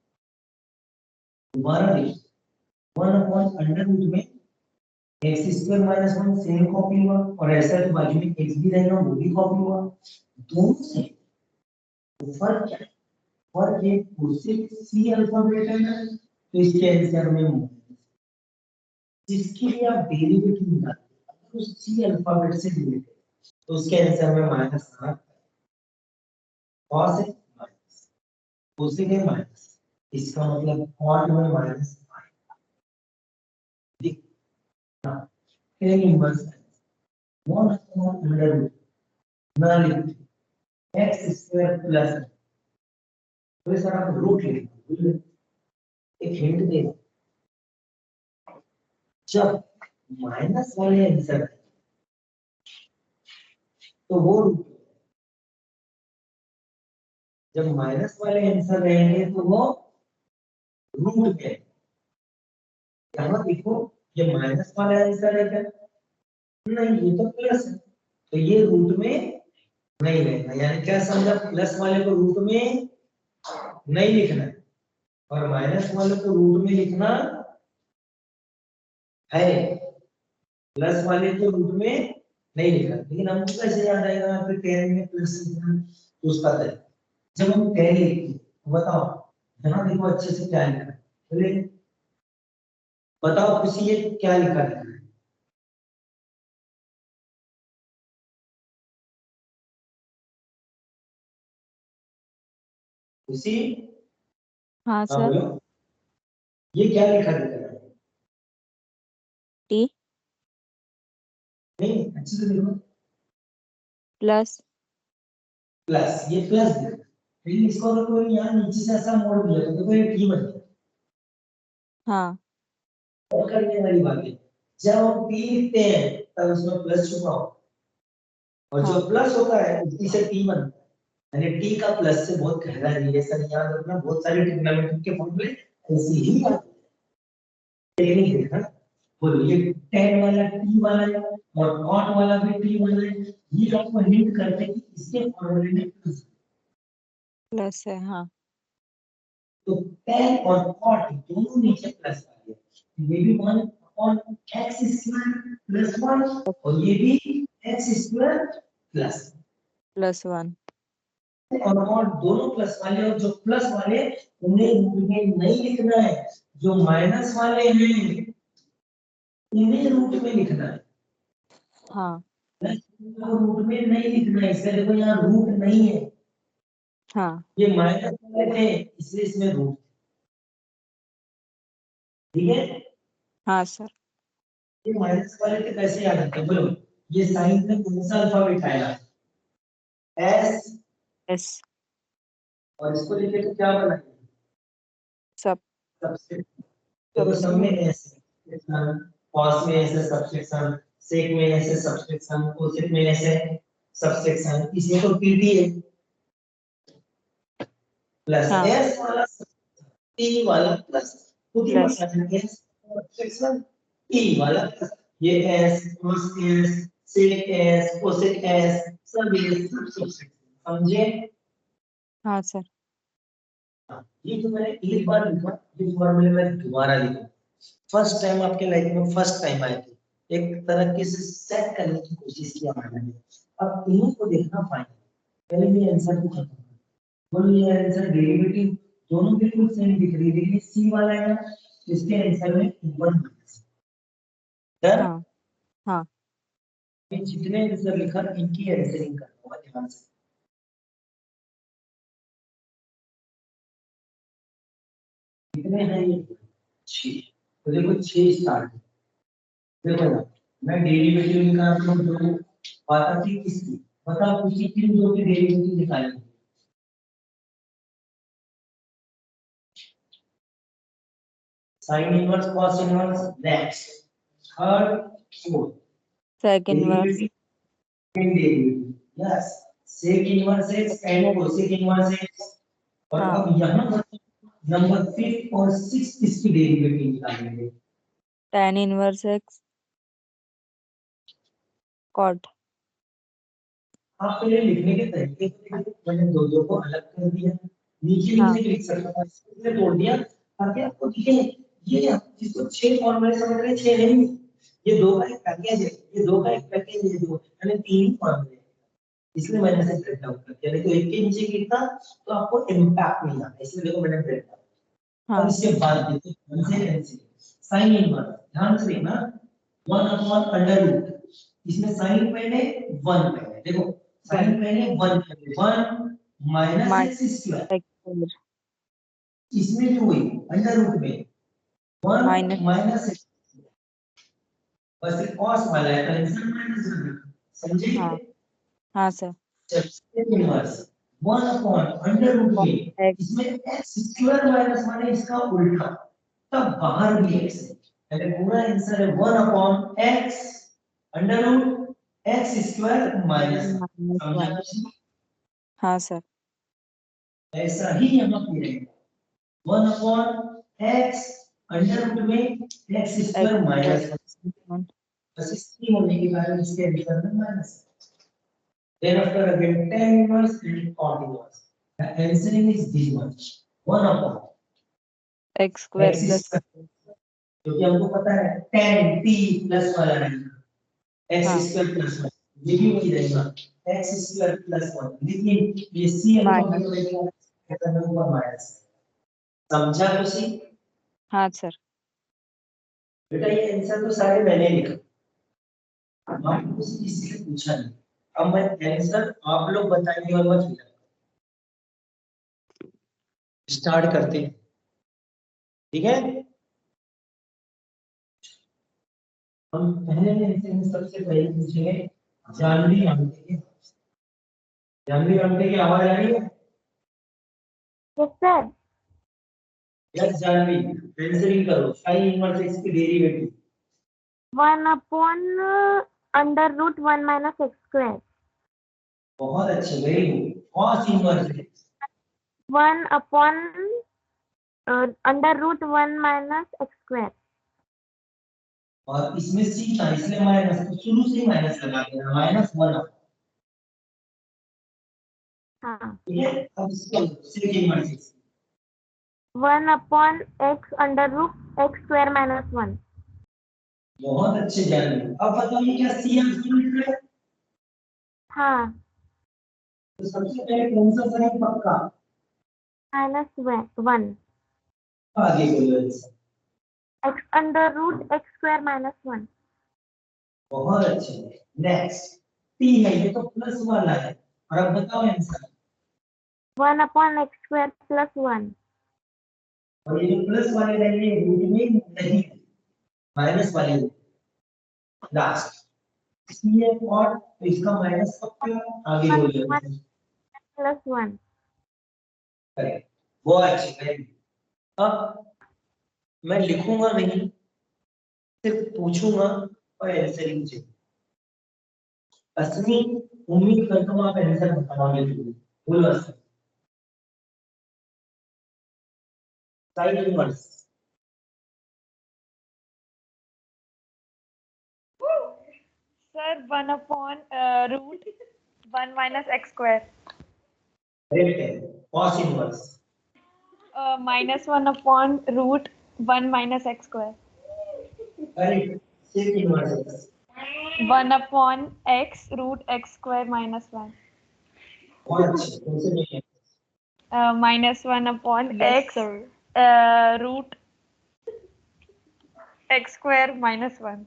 दोबारा देखिए 1 अपॉन अंडर रूट में x square minus 1 same copy हुआ, और ऐसा तो बाजू में एक्स भी रहेगा वो भी कॉपी हुआ, दोनों से तो फर्क क्या है? फर्क ये कुर्सी सी अल्फाबेट है ना, तो इसके आंसर में माइनस, जिसके लिए आप डेरिवेटिव निकालते हैं अगर उस सी अल्फाबेट से रिलेटेड तो उसके आंसर में माइनस आना, cos माइनस cosec है माइनस, इसका मतलब cot में माइनस आएगा। tan inverse 1 upon under root ना लिखते एक्स स्क्वायर प्लस, तो सर आप रूट लिखो, एक हिंट दे, जब माइनस वाले आंसर तो वो रूट, जब माइनस वाले आंसर रहेंगे तो वो रूट में, यहाँ देखो ये माइनस वाला आंसर है क्या? नहीं, ये तो प्लस है, तो ये रूट में नहीं रहेगा। यानी क्या समझा? प्लस वाले को रूट में नहीं लिखना है और माइनस वाले को रूट में लिखना है, प्लस वाले को रूट में नहीं लिखना। लेकिन हमको कैसे याद आएगा फिर tan में प्लस लिखना? तो उसका तरीका, जब हम tan लिखते हैं बताओ, यहाँ देखो अच्छे से क्या लिखा है, बोले बताओ खुशी ये क्या लिखा है? खुशी, हाँ हाँ सर। बोलो, ये क्या लिखा दिख रहा है? टी नहीं अच्छे से देखो, प्लस, प्लस, ये प्लस दिख रहा है, लेकिन इसको अगर कोई यहाँ नीचे से ऐसा मोड़ दिया तो देखो ये टी बन गया। हाँ और करने वाली बात है, जब हम टी लिखते हैं तब उसमें प्लस छुपा हो, और जो हाँ। प्लस होता है उसी से टी बनता है, यानी टी का प्लस से बहुत गहरा रिलेशन याद रखना, बहुत सारे ट्रिग्नोमेट्री के फॉर्मूले ऐसे ही आते हैं। नहीं देखना बोलो ये tan वाला टी वाला है और cot वाला भी टी वाला है, ये आपको हिंट करते हैं कि इसके फॉर्मूले में प्लस है, हाँ। तो tan और cot दोनों नीचे प्लस आ गया, ये भी 1 अपॉन x स्क्वायर प्लस 1 और ये भी x स्क्वायर प्लस +1। और दोनों प्लस वाले, और जो प्लस वाले उन्हें रूट में नहीं लिखना है, जो माइनस वाले हैं उन्हें रूट में लिखना है। हाँ। रूट में नहीं लिखना है, इसलिए देखो यहाँ रूट नहीं है, हाँ। ये माइनस वाले थे इसलिए इसमें रूट, ठीक है। हाँ सर। ये माइनस वाले थे कैसे याद रखते हैं बोलो, ये साइन में कौन सा अल्फाबेट आएगा, एस, एस। और इसको लिखे तो क्या बनाएंगे, सब सबसे, देखो सब सबसे में एस है, कॉस में एस है सबसेक्शन, सेक में एस है सबसेक्शन, कोसेक में एस है सबसेक्शन, इसमें तो पीटी है प्लस हाँ एस वाला टी वाला प्लस, खुद ही प्लस। पता है एस सबसेक्शन टी वाला प्लस, ये एस कॉस एस सेक एस कोसेक एस सब ये सब सबसेक्शन, समझे। हाँ सर। ये जो मैंने एक बार लिखा, ये फॉर्मूले में दोबारा लिखा, फर्स्ट टाइम आपके लाइफ में फर्स्ट टाइम आए थे, एक तरह की सेट करने की कोशिश किया मैंने, अब इन्हीं को देखना फाइनल, पहले ये आंसर को खत्म कर, बोलो ये आंसर डेरिवेटिव दोनों बिल्कुल सेम दिख रही है, लेकिन सी वाला है ना, इसके आंसर में 1 माइनस डन। हाँ। हाँ। ये जितने आंसर लिखा इनकी आंसरिंग करना होगा ध्यान से, कितने हैं ये 6, तो देखो 6 स्टार्ट, देखो ना मैं डेरिवेटिव निकालता हूं, जो बात थी किसकी, बताओ किसी किन दो की डेरिवेटिव निकालेंगे, sine inverse cos inverse next, third fourth sec inverse. Derivative in derivative yes, sec inverse x and cosec inverse x, और हाँ। अब यहां पर नंबर 5 और 6 इसकी डेरिवेटिव निकालेंगे, tan इनवर्स x cot। आप पहले लिखने के तरीके को देखो, मैंने दो दो को अलग कर दिया, नीचे हाँ। नीचे लिख सकता था, इसने तोड़ दिया ताकि आपको दिखे, ये आप जिसको 6 फॉर्मूले समझ रहे हैं 6 नहीं, ये दो का एक पैकेज है, ये दो का एक पैकेज है, दो यानी 3 फॉर्मूले, इसलिए मैंने ऐसे ब्रेक डाउन कर दिया, नहीं तो एक के नीचे गिरता तो आपको इम्पैक्ट नहीं आता, इसलिए देखो मैंने ब्रेक डाउन। अब हाँ। इसके बाद देखो साइन इनवर्स, ध्यान से देखना 1 अपॉन अंडर रूट, इसमें साइन पहले 1 पहले, देखो साइन 1 पहले 1 पहले 1 माइनस एक्स स्क्वायर, -x इसमें भी वही अंडर रूट में 1 माइनस। माइनस एक्स, बस ये cos वाला है तो आंसर माइनस होगा, समझे। हाँ। हाँ sir. Second inverse 1 upon under root में, x। इसमें एक्स स्क्वायर माइनस माने इसका उल्टा, तब बाहर भी एक्स है, यानी पूरा आंसर है 1 upon x under root x square minus, समझा -1। कुछ। हाँ सर। ऐसा ही यहाँ पे रहेगा 1 अपॉन एक्स अंडर रूट में एक्स x स्क्वायर माइनस, -1। बस इसकी होने के कारण इसके आंसर में minus, then after again tan inverse and cot inverse, the answering is this one 1 upon x square x plus. square, क्योंकि हमको पता है tan t प्लस वाला रहेगा x हाँ। स्क्वायर प्लस 1, ये भी वही रहेगा x स्क्वायर प्लस 1, लेकिन ये c अल्फा माइनस। भी रहेगा, ऐसा नहीं हुआ माइनस, समझा कुछ। हाँ सर। बेटा ये आंसर तो सारे मैंने लिखा, आपको किसी से पूछा नहीं, अब मैं आंसर आप लोग बताएंगे और मैं फिलअप स्टार्ट करते हैं, ठीक है। हम पहले में सबसे पहले पूछेंगे जानवी आंटे की, जानवी आंटे की आवाज आ रही है, Yes, sir. Yes Janvi answering करो, साइन इनवर्स एक्स की derivative 1 upon under root 1 minus x square. बहुत अच्छे, very good. Cos inverse x 1 upon under root 1 minus x square. और इसमें सी था इसलिए माइनस, तो शुरू से ही माइनस लगा देना, -1। हाँ, ठीक है, अब इसको sec inverse x 1 upon x under root x square minus 1. बहुत अच्छे जान लो। अब बताइए क्या सी एब्सोल्यूट है? हाँ, तो सबसे पहले कौन सा साइन पक्का? -1 आगे बोलो इनसे। x under root x square minus 1. बहुत अच्छे। नेक्स्ट टी है, ये तो प्लस वाला है, और अब बताओ answer. 1 upon x square plus 1. और ये जो प्लस वाले रहेंगे रूट में नहीं, माइनस वाले लास्ट सी है, और तो इसका माइनस पक्का। आगे बोलिए आंसर। Plus 1. करेक्ट, वो अच्छे वेरी। अब मैं लिखूंगा नहीं, सिर्फ पूछूंगा और आंसर ही चाहिए। असली उम्मीद करता हूँ आप आंसर बताओगे जरूर। बोलो असली। Sine inverse Sir, 1 upon root 1 minus x square. Correct है। Cos inverse -1 upon root 1 minus x square. Correct. Sec inverse 1 upon x root x square minus 1. बहुत अच्छे, तुमसे नहीं है। -1 upon Yes, x sir. root x square minus 1.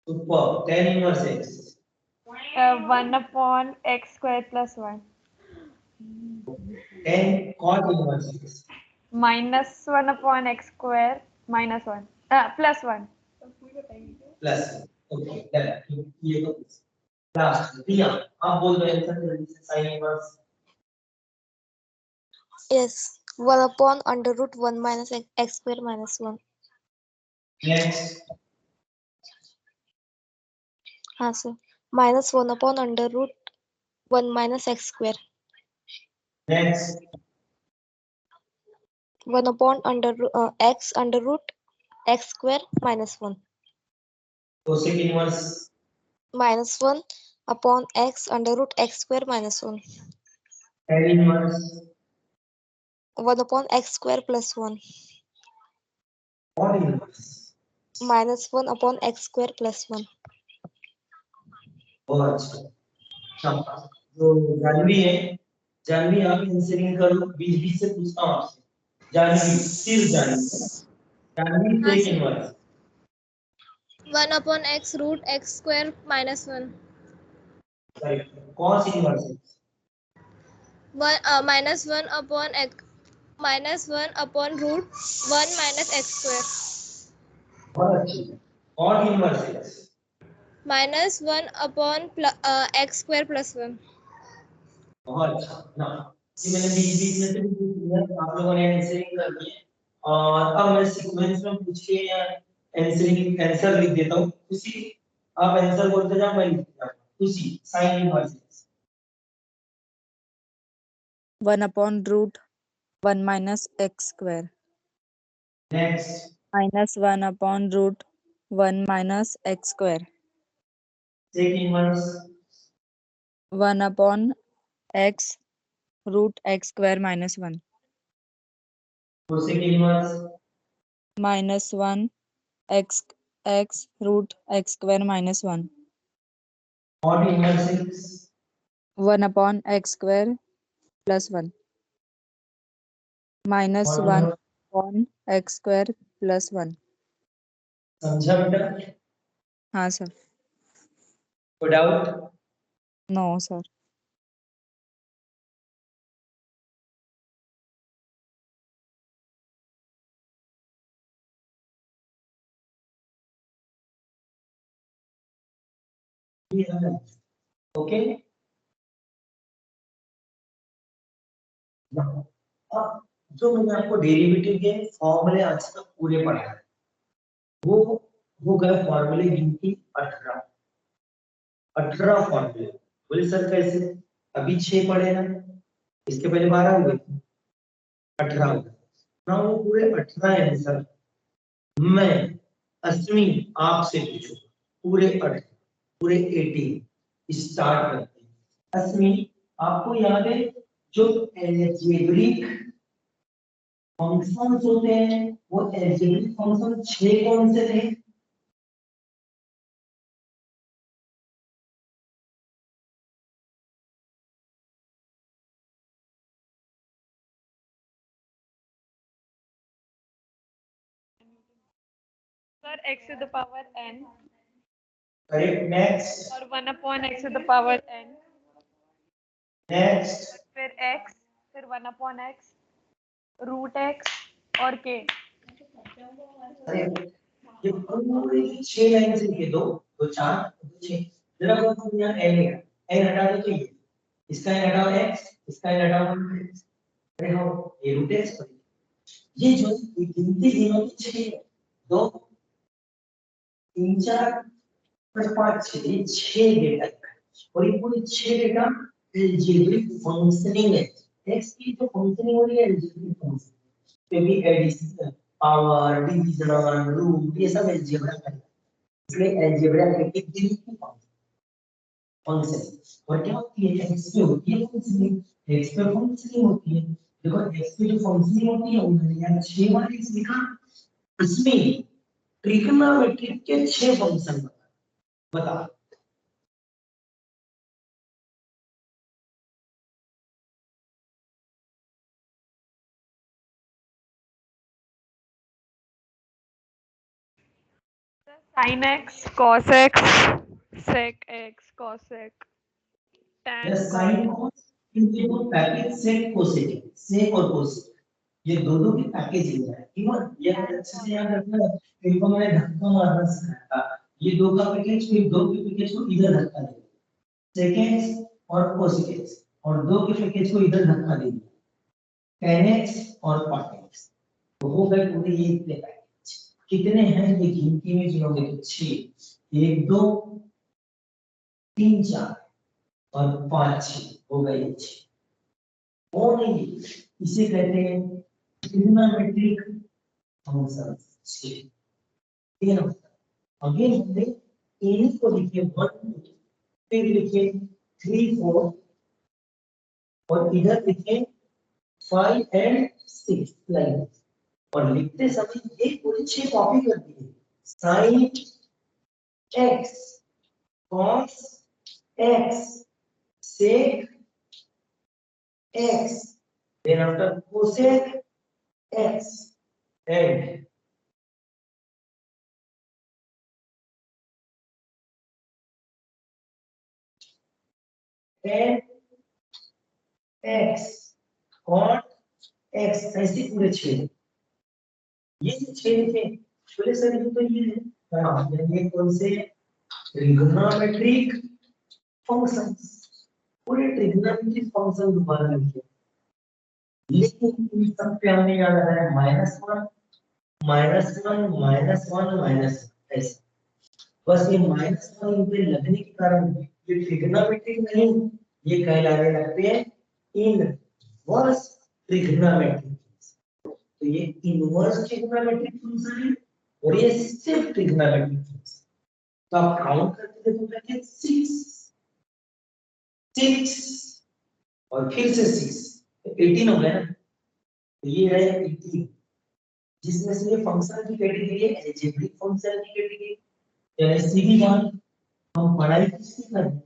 Super. Tan inverse x 1 upon x square plus 1. Tan cot inverse x -1 upon x square minus 1. Plus 1. Plus. Okay done, ये तो last दिया। आप बोल दो आंसर जल्दी से। Sine inverse Yes. 1 upon under root 1 minus x square minus 1. Next हाँ sir. -1 upon under root 1 minus x square. Next 1 upon x under root x square minus 1. तो sec inverse -1 upon x under root x square minus 1. Tan inverse 1 upon x square plus 1. Cot inverse -1 upon x square plus 1. बहुत अच्छा। शाबाश। जो जानवी है, जानवी आप answering करो, बीच बीच से पूछता हूँ आपसे। जानवी सिर्फ जानवी, जानवी हाँ, सेक sir. Inverse 1 upon x root x square minus 1. Correct. Cos inverse -1 upon x -1 upon root 1 minus x square. बहुत अच्छी। Cot inverse -1 upon x square plus 1. बहुत अच्छा ना। ये मैंने बीच बीच में से भी पूछ लिया, आप लोगों ने आंसरिंग कर दी है। और अब मैं सीक्वेंस में पूछ के आंसरिंग आंसर लिख देता हूँ। उसी आप आंसर बोलते जाओ, मैं लिखता जाऊँ। उसी sine inverse 1 upon root 1 minus x square. Next -1 upon root 1 minus x square. Sec inverse 1 upon x root x square minus 1. Sec inverse -1 x root x square minus 1. Cot inverse 1 upon x square plus 1. Cot -1 inverse upon x square plus 1. समझा बेटा? हाँ sir. कोई doubt? No sir. Okay. अब जो मैंने आपको derivative के फॉर्मूले आज तक पूरे पढ़ाए, वो हो गए फॉर्मूले गिनती 18 फॉर्मूले। बोले सर कैसे, अभी 6 पढ़े ना, इसके पहले 12 हुए थे, 18 हुए ना, वो पूरे 18 आंसर मैं अश्विन आपसे पूछूंगा, पूरे 18 पूरे 18 स्टार्ट करते हैं। अश्विन आपको याद है जो एल्जेब्रिक फंक्शंस होते हैं वो एल्जेब्रिक फंक्शन 6 कौन से थे? Sir, x to the power n correct, next और 1 upon x to the power n, next, फिर x, फिर 1 upon x, root x और k। अरे ये पूरी 6 लाइन से लिखे, दो दो 4 दो 6, जरा वो यहाँ n है, n हटा दो तो ये, इसका n हटाओ x, इसका n हटाओ x, अरे हाँ ये रूट x पर, ये जो गिनती गिनो 6 2 3 4 5 6, ये 6 डेटा और ये पूरी 6 डेटा एल्जेब्रिक फंक्शनिंग है। x की जो फंक्शनिंग हो रही है एल्जेब्रिक फंक्शन, क्योंकि एडिशन पावर डिवीजन रूट ये सब एल्जेब्रा का है, इसलिए एल्जेब्रा के गिनती फंक्शन और क्या होती है x पे होती है फंक्शनिंग, x पे फंक्शनिंग होती है। देखो x पे जो फंक्शनिंग होती है उन्होंने यहाँ 6 बार x लिखा, इसमें ट्रिग्नोमेट्रिक के 6 फंक्शन बता। sin x, cos x, sec x, cosec, tan यह साइन कॉस, इनके दो पैकेज सेक कोसेक, सेक और कोसेक ये दोनों की पैकेजिंग है। इवन ये अच्छे से याद रखना, इनको मैंने धक्का मारना सिखाया था, ये दो का पैकेज, फिर दो के पैकेज को इधर धक्का दे, सेकेंड्स और कोसेकेंड्स, और दो के पैकेज को इधर धक्का दे, टेनेक्स और कॉटेक्स, तो हो गए पूरे ये इतने पैकेज। कितने हैं ये गिनती में गिनोगे तो 6, 1 2 3 4 और 5 6 हो गए 6, वो नहीं, इसे कहते हैं ट्रिग्नोमेट्रिक फंक्शन। ठीक है ना, अगेन हमने n को लिखे 1 फिर लिखे 3 4 और इधर लिखे 5 एंड 6 लाइन, और लिखते समय ये पूरी 6 कॉपी कर दिए, sin x cos x sec x, then after cosec x and tan x cot x, ऐसे पूरे 6, ये 6 लिखे बोले सर ये तो ये है, हाँ ये कौन से ट्रिग्नोमेट्रिक फंक्शंस, पूरे ट्रिग्नोमेट्रिक फंक्शन दोबारा लिखे, लेकिन इन सब पे हमें याद आ रहा है -1 -1 -1 ऐसे, बस ये -1 इन पे लगने के कारण ये ट्रिग्नोमेट्रिक नहीं, ये कहलाने लगते हैं इनवर्स ट्रिग्नोमेट्रिक, तो ये इनवर्स ट्रिग्नोमेट्रिक फंक्शन है और ये सिर्फ ट्रिग्नोमेट्रिक फंक्शन। तो आप काउंट करते थे तो कहते 6 और फिर से 6, तो 18 हो गया ना, तो ये है 18, जिसमें से ये फंक्शन की कैटेगरी है अलजेब्रिक फंक्शन की कैटेगरी, यानी सीधी बात हम पढ़ाई किसकी कर रहे हैं,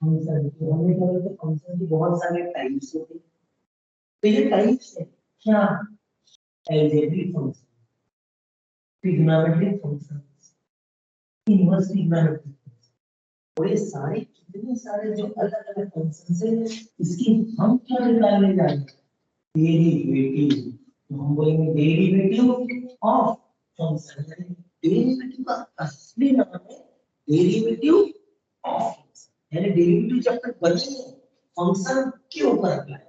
फंक्शन की। हमने कहा था फंक्शन की बहुत सारे टाइप्स होते हैं, तो ये टाइप्स है क्या, algebraic function, trigonometric function, inverse trigonometric, और ये सारे कितने सारे जो अलग अलग फंक्शन है, इसकी हम क्या निकालने जा रहे हैं, डेरिवेटिव। तो हम बोलेंगे डेरिवेटिव ऑफ फंक्शन, डेरिवेटिव का असली नाम है डेरिवेटिव ऑफ फंक्शन, यानी डेरिवेटिव जब तक बनेंगे फंक्शन के ऊपर अप्लाई,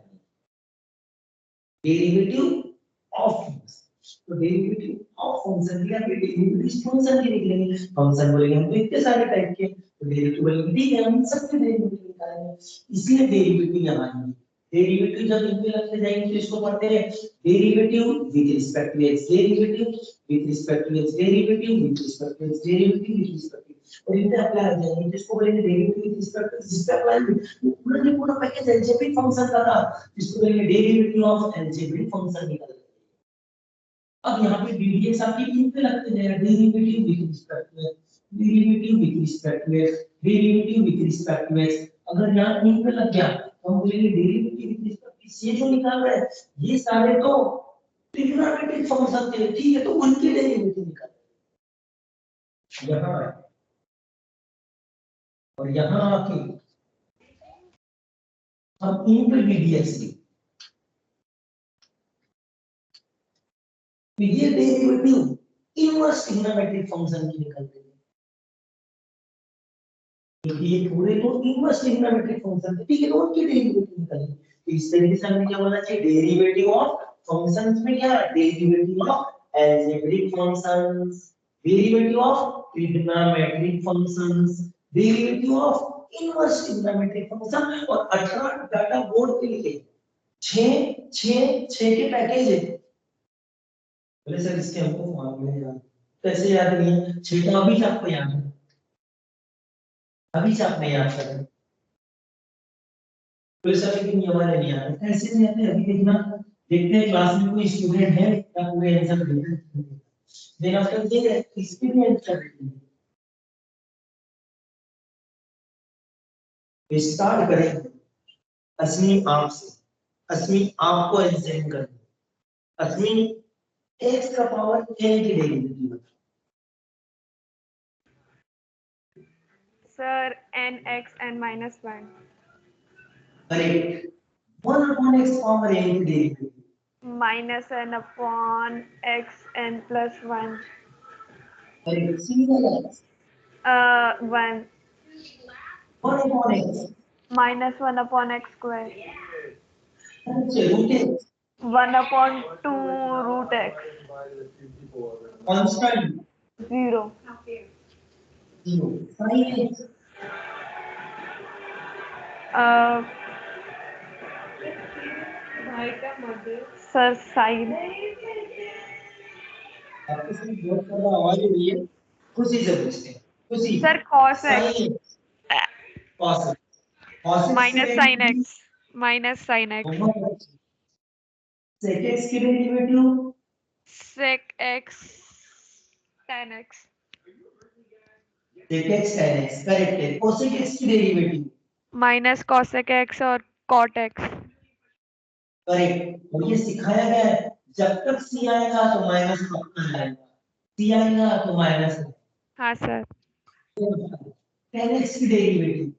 डेरिवेटिव ऑफ फंक्शन। तो डेरिवेटिव ऑफ फंक्शन की आप डेरिवेटिव फंक्शन की निकलेंगे। फंक्शन बोलेंगे हम तो इतने सारे टाइप के, तो डेरिवेटिव बोलेंगे ठीक है हम सबके डेरिवेटिव निकालेंगे, इसलिए डेरिवेटिव यहाँ आएंगे। डेरिवेटिव जब इनके लगते जाएंगे तो इसको पढ़ते हैं derivative with respect to x, derivative with respect to x, derivative with respect to x, derivative with respect to, और इनपे अप्लाई हो जाएंगे। जिसको बोलेंगे डेरिवेटिव विद रिस्पेक्ट टू, जिस पे अप्लाई पूरा जो पूरा पैकेज अलजेब्रिक फंक्शन का था, जिसको बोलेंगे डेरिवेटिव ऑफ अलजेब्रिक फंक्शन निकाल। अब यहाँ पे ddx आपकी इन पे लगते जाएगा, derivative with respect to x, derivative with respect to x, derivative with respect to x। अगर यहाँ इन पे लग गया तो हम बोलेंगे डेरिवेटिव विद रिस्पेक्ट टू, ये जो निकाल रहे हैं ये सारे तो ट्रिग्नोमेट्रिक फंक्शन थे, ठीक है, तो उनके डेरिवेटिव निकाल यहाँ और यहाँ आके हम इन पे ddx की ये डेरिवेटिव इनवर्स ट्रिग्नोमेट्रिक फंक्शन की निकलते हैं, क्योंकि ये पूरे तो इनवर्स ट्रिग्नोमेट्रिक फंक्शन है, ठीक है, तो उनके डेरिवेटिव निकलेंगे। तो इस तरीके से हमें क्या बोलना चाहिए, डेरिवेटिव ऑफ फंक्शंस में क्या, derivative of algebraic functions, derivative of trigonometric functions, derivative of inverse trigonometric function. और 18 डाटा बोर्ड पे लिखे 6 के पैकेज है। बोले सर इसके हमको फॉर्मूले याद, कैसे याद नहीं है, 6 तो अभी आपको याद है, अभी से आपने याद कर, तो सर लेकिन ये हमारे नहीं आते, कैसे नहीं आते अभी देखना, देखते हैं क्लास में कोई स्टूडेंट है या पूरे आंसर दे रहे हैं, देन आफ्टर ये इसके भी आंसर देंगे। स्टार्ट करें अस्मी आप से, अस्मी आपको एग्जाम करना, अस्मी x का पावर n की डेरिवेटिव है sir nx n minus 1 correct, 1 upon x power n की derivative minus n upon x n plus 1 correct, सीधा 1 1 upon x minus 1 upon x square root x 1 upon 2 root x constant 0 0 sin x sir sin आपके साथ बहुत ज्यादा आवाज हो रही है, खुशी से पूछते हैं, खुशी sir cos x sin cos cos minus sin x minus sin x sec x की derivative sec x tan x sec x tan x correct है, cosec x की डेरिवेटिव minus cosec x और cot x करेक्ट, और ये सिखाया गया है जब तक c आएगा तो माइनस अपना आएगा, c आएगा तो माइनस, हाँ सर tan x की derivative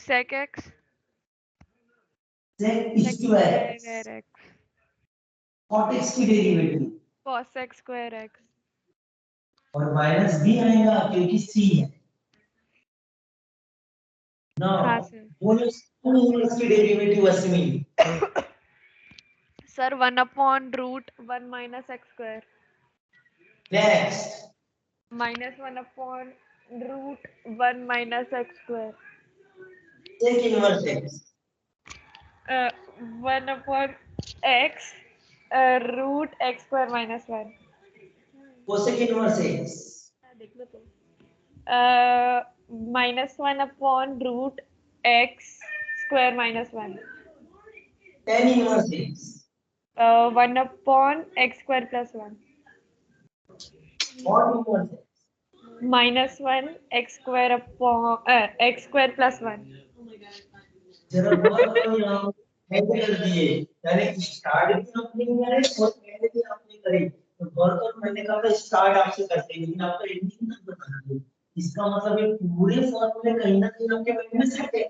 sec x sec square x cot x की डेरिवेटिव cosec square x और माइनस भी आएगा क्योंकि c है ना। हाँ सर बोलो इसकी derivative Asmi sir 1 upon root 1 minus x square next minus 1 upon root 1 minus x square sec inverse x 1 upon x root x square minus 1 cosec inverse x minus 1 upon root x square minus 1 tan inverse x 1 upon x square plus 1 mod inverse x minus 1 x square upon x square plus 1 जरा बहुत यहाँ add कर दिए, यानी start भी आपने करे और एंड भी आपने करे, तो बहुत मैंने कहा था स्टार्ट आपसे करते हैं लेकिन आपका एंडिंग तक बता दो, इसका मतलब ये पूरे फॉर्मूले कहीं ना कहीं आपके माइंड में सेट है,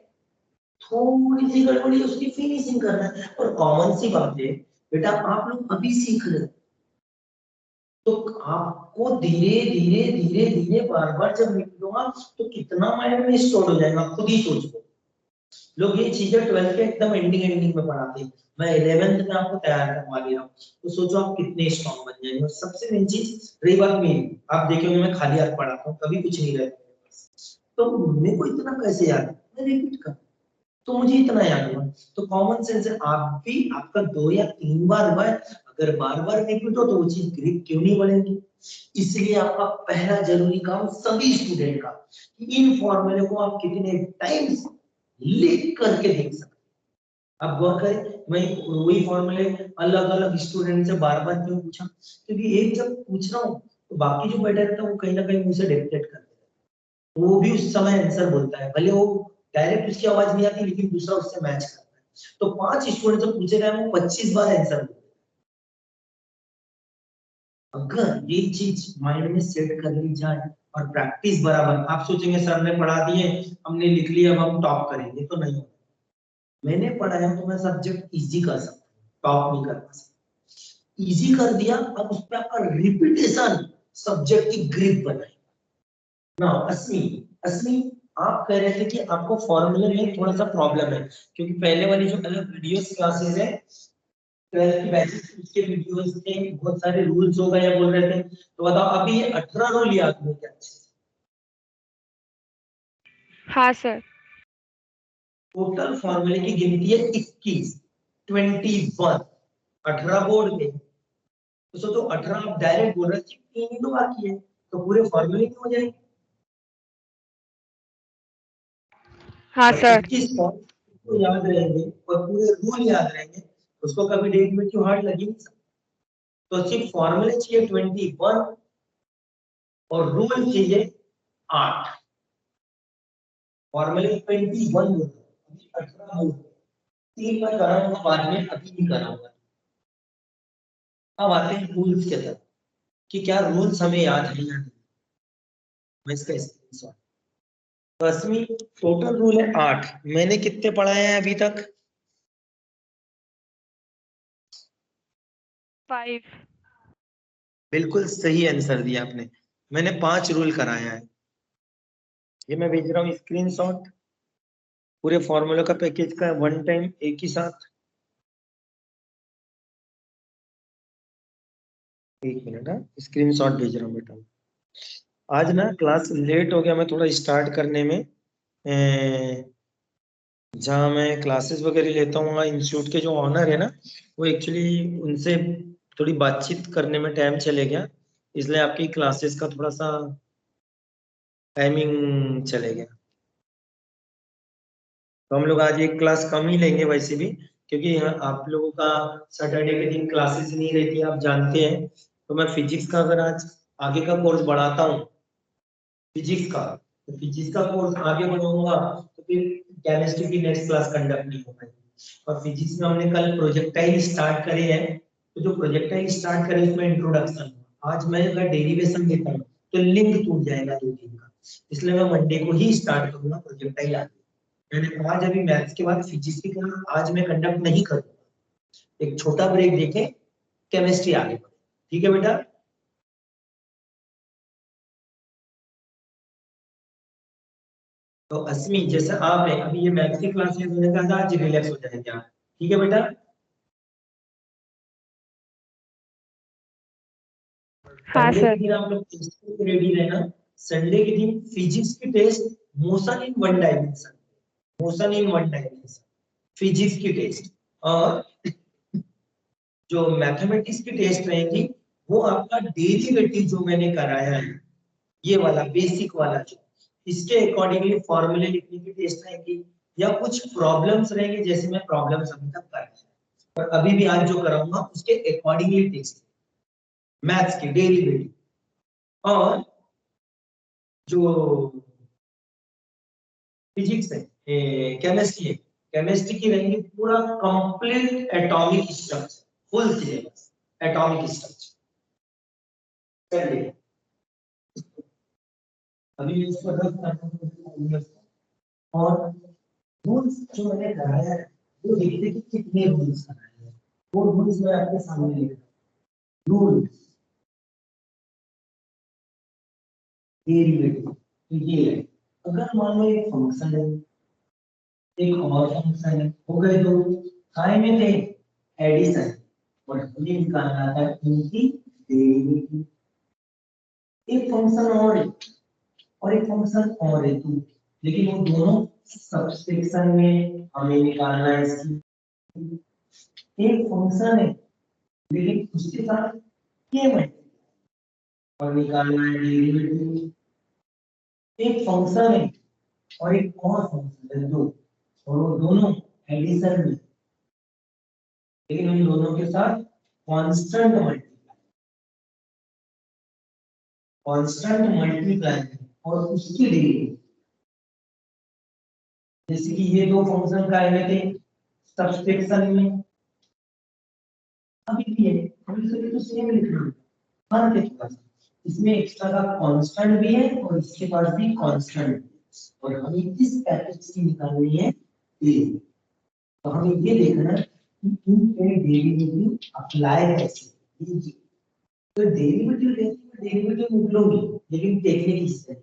थोड़ी सी गड़बड़ी उसकी फिनिशिंग करना है। और कॉमन सी बात है बेटा, आप लोग अभी सीख रहे हो तो आपको धीरे धीरे धीरे धीरे बार बार जब निकलूंगा तो कितना माइंड में स्टोर हो जाएगा, खुद ही सोचो। लोग ये चीजें 12th के एकदम एंडिंग में पढ़ाते हैं, मैं 11th में आपको तैयार करवा ले रहा हूँ, तो सोचो आप कितने स्ट्रॉन्ग बन जाएंगे। और सबसे मेन चीज रही बात मेरी, आप देखोगे मैं खाली हाथ पढ़ाता हूँ, कभी कुछ नहीं रहता मेरे पास, तो मेरे को इतना कैसे याद है, मैं रिपीट कर, तो मुझे इतना याद हुआ। तो कॉमन सेंस है, आप भी आपका 2 या 3 बार हुआ है, अगर बार बार रिपीट हो तो वो चीज ग्रिप क्यों नहीं बढ़ेगी। इसलिए आपका पहला जरूरी काम सभी स्टूडेंट का, इन फॉर्मूले को आप कितने टाइम्स लिख करके देख सकते हैं। आप गौर करें, मैं वही फॉर्मूले अलग अलग स्टूडेंट से बार बार क्यों पूछा, क्योंकि एक जब पूछ रहा हूँ तो बाकी जो बैठा रहता है वो कहीं ना कहीं मुझसे डिक्टेट करते हैं, वो भी उस समय आंसर बोलता है, भले वो डायरेक्ट उसकी आवाज नहीं आती लेकिन दूसरा उससे मैच करता है। तो 5 स्टूडेंट से पूछे गए वो 25 बार आंसर बोलते हैं। अगर ये चीज माइंड में सेट कर ली जाए और प्रैक्टिस बराबर, आप सोचेंगे सर ने पढ़ा दिए हमने लिख लिया अब हम टॉप करेंगे, तो नहीं होगा। मैंने पढ़ाया तो मैं सब्जेक्ट इजी कर सकता हूँ, टॉप नहीं कर सकता। इजी कर दिया, अब उस पर आपका रिपीटेशन सब्जेक्ट की ग्रिप बनाए ना। अस्मी अस्मी आप कह रहे थे कि आपको फॉर्मूले में थोड़ा सा प्रॉब्लम है, क्योंकि पहले वाली जो अलग वीडियोस क्लासेस है 12th की बैचेस, उसके वीडियोस में बहुत सारे रूल्स हो गए बोल रहे थे, तो बताओ अभी ये 18 रूल याद हो क्या? हाँ सर। टोटल फॉर्मूले की गिनती है 21, 21 18 बोर्ड के, तो सोचो 18 आप डायरेक्ट बोल रहे थे, 3 ही तो बाकी है, तो पूरे फॉर्मूले की हो जाएंगे। हाँ और सर। 21 को याद रहेंगे और पूरे रूल याद रहेंगे, उसको कभी डेट में क्यों हार्ड लगी नहीं सकती। तो सिर्फ फॉर्मूले चाहिए 21 और रूल चाहिए 8। फॉर्मूले 21 बोल, अभी 18 बोल, 3 मैं कराऊंगा बाद में, अभी नहीं कराऊंगा। अब आते हैं रूल्स के तरफ कि क्या रूल्स हमें याद है या नहीं। मैं इसका स्क्रीनशॉट, दसवीं टोटल रूल है 8, मैंने कितने पढ़ाए हैं अभी तक? 5। बिल्कुल सही आंसर दिया आपने, मैंने 5 रूल कराया है। ये मैं भेज रहा हूँ स्क्रीनशॉट, पूरे फॉर्मूला का पैकेज का वन टाइम एक ही साथ। एक मिनट, स्क्रीनशॉट भेज रहा हूँ बेटा। आज ना क्लास लेट हो गया, मैं थोड़ा स्टार्ट करने में, जहाँ मैं क्लासेस वगैरह लेता हूँ, इंस्टीट्यूट के जो ऑनर है ना, वो एक्चुअली उनसे थोड़ी बातचीत करने में टाइम चले गया, इसलिए आपकी क्लासेस का थोड़ा सा टाइमिंग चले गया। तो हम लोग आज एक क्लास कम ही लेंगे वैसे भी, क्योंकि आप लोगों का सैटरडे के दिन क्लासेस नहीं रहती, आप जानते हैं। तो मैं फिजिक्स का अगर आज आगे का कोर्स बढ़ाता हूँ, फिजिक्स का, तो फिजिक्स का कोर्स आगे बढ़ाऊंगा तो फिर केमिस्ट्री की नेक्स्ट क्लास कंडक्ट नहीं हो पाएगी। और फिजिक्स में हमने कल प्रोजेक्टाइल स्टार्ट करे हैं, तो जो प्रोजेक्टाइल स्टार्ट करे उसमें इंट्रोडक्शन, आज मैं अगर डेरिवेशन देता हूँ तो लिंक टूट जाएगा 2-3 का, इसलिए मैं मंडे को ही स्टार्ट करूंगा प्रोजेक्टाइल आगे। मैंने आज अभी मैथ्स के बाद फिजिक्स की क्लास आज मैं कंडक्ट नहीं करूंगा, एक छोटा ब्रेक देके केमिस्ट्री आगे बढ़े, ठीक है बेटा? तो अस्मी जैसे आप है अभी, ये मैथ्स की क्लास में मैंने कहा था आज रिलैक्स हो जाएंगे आप, ठीक है बेटा? हाँ संडे सर। के दिन आप लोग टेस्ट के लिए रेडी रहना। संडे के दिन फिजिक्स की test, motion in one dimension, motion in one dimension physics की टेस्ट, और जो मैथमेटिक्स की टेस्ट रहेगी वो आपका डेरिवेटिव जो मैंने कराया है, ये वाला बेसिक वाला, जो इसके अकॉर्डिंगली फॉर्मूले लिखने की टेस्ट रहेगी, या कुछ प्रॉब्लम्स रहेंगे जैसे मैं प्रॉब्लम्स अभी तक कर रहा हूं, और अभी भी आज जो कराऊंगा उसके अकॉर्डिंगली टेस्ट, मैथ्स की डेरिवेटिव। और जो फिजिक्स है, केमिस्ट्री है, केमिस्ट्री की रहेंगी पूरा complete atomic structure, full syllabus atomic structure. चलिए अभी इसको रख करते हैं, और रूल्स जो मैंने कराया है वो देखते कि कितने रूल्स कराए हैं, वो रूल्स मैं आपके सामने लिख रहा हूँ। रूल्स डेरिवेटिव, तो ये है, अगर मान लो एक फंक्शन है, एक और फंक्शन है, हो गए दो। काय में थे एडिशन, और हमें निकालना था इनकी डेरिवेटिव। एक फंक्शन और है और एक फंक्शन और है तू, लेकिन वो दोनों सबसेक्शन में हमें निकालना है इसकी। एक फंक्शन है लेकिन उसके साथ के मल्टीप्लाई और निकालना है डेरिवेटिव। एक फंक्शन है और एक और फंक्शन है दो, और वो दोनों एडिशन में, लेकिन उन दोनों के साथ कांस्टेंट मल्टीप्लाई और उसकी डेरिवेटिव। जैसे कि ये दो फंक्शन का है थे सबसेक्शन में, अभी भी है, हम इसे तो सेम लिखना है, फर्क है थोड़ा सा, इसमें एक्स्ट्रा का कांस्टेंट भी है और इसके पास भी कांस्टेंट है, और हमें इस पैकेज की निकालनी है डेरिवेटिव। तो हमें ये देखना है कि इनके डेरिवेटिव अप्लाई कैसे। तो डेरिवेटिव निकलोगी, लेकिन देखने की स्थिति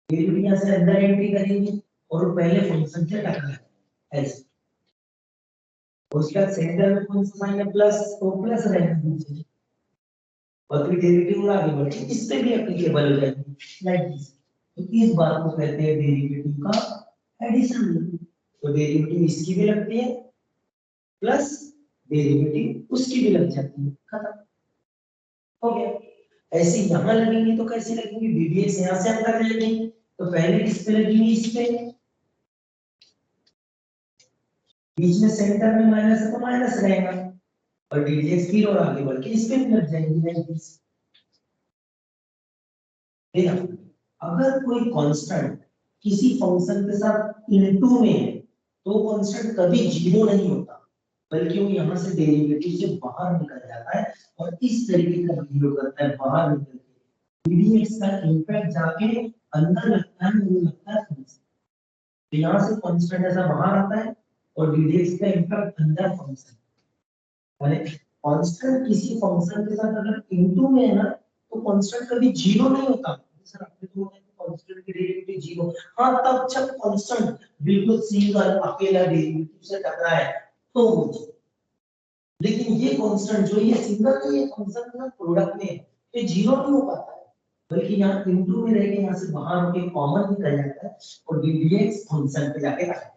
डेरिवेटिव यहाँ से अंदर एंट्री करेंगे और पहले फंक्शन से टकरा है ऐसे, उसके बाद सेंटर में कौन सा साइन है प्लस, तो प्लस रहेगा नीचे, और फिर डेरिवेटिव आगे बढ़ के इस पे भी एप्लीकेबल हो जाएगी लाइक दिस। तो इस बात को कहते हैं डेरिवेटिव का एडिशन। तो डेरिवेटिव इसकी भी लगती है प्लस डेरिवेटिव उसकी भी लग जाती है, खत्म हो गया। ऐसे यहां लगेंगे तो कैसे लगेंगे, डीडीएक्स यहां से अंदर जाएंगे तो पहले किस पे लगेंगे, इस पे, बीच में सेंटर में माइनस है तो माइनस रहेगा, और डीडीएक्स फिर और आगे बढ़ के इस पे भी लग जाएंगे लाइक दिस। अगर कोई कांस्टेंट किसी फंक्शन के साथ इनटू में है तो कांस्टेंट कभी जीरो नहीं होता, बल्कि वो यहाँ से डेरिवेटिव से बाहर निकल जाता है और इस तरीके का बिहेव करता है, बाहर निकल के डीडीएक्स का इंपैक्ट जाके अंदर लगता है, वो लगता है फंक्शन। तो यहाँ से कांस्टेंट ऐसा बाहर आता है और डीडीएक्स का इंपैक्ट अंदर फंक्शन, यानी कांस्टेंट किसी फंक्शन के साथ अगर इनटू में है ना तो कांस्टेंट कभी जीरो नहीं होता। सर आपने तो कांस्टेंट की डेरिवेटिव जीरो, हां तब जब कांस्टेंट बिल्कुल सिंगल अकेला डेरिवेटिव से टकराए तो वो, लेकिन ये कांस्टेंट जो ये सिंगल नहीं है, फंक्शन का प्रोडक्ट में ये जीरो नहीं हो पाता है, बल्कि यहाँ इनटू में रह के यहाँ से बाहर होके कॉमन निकल जाता है और डीडीएक्स फंक्शन पे जाके आ जाता है।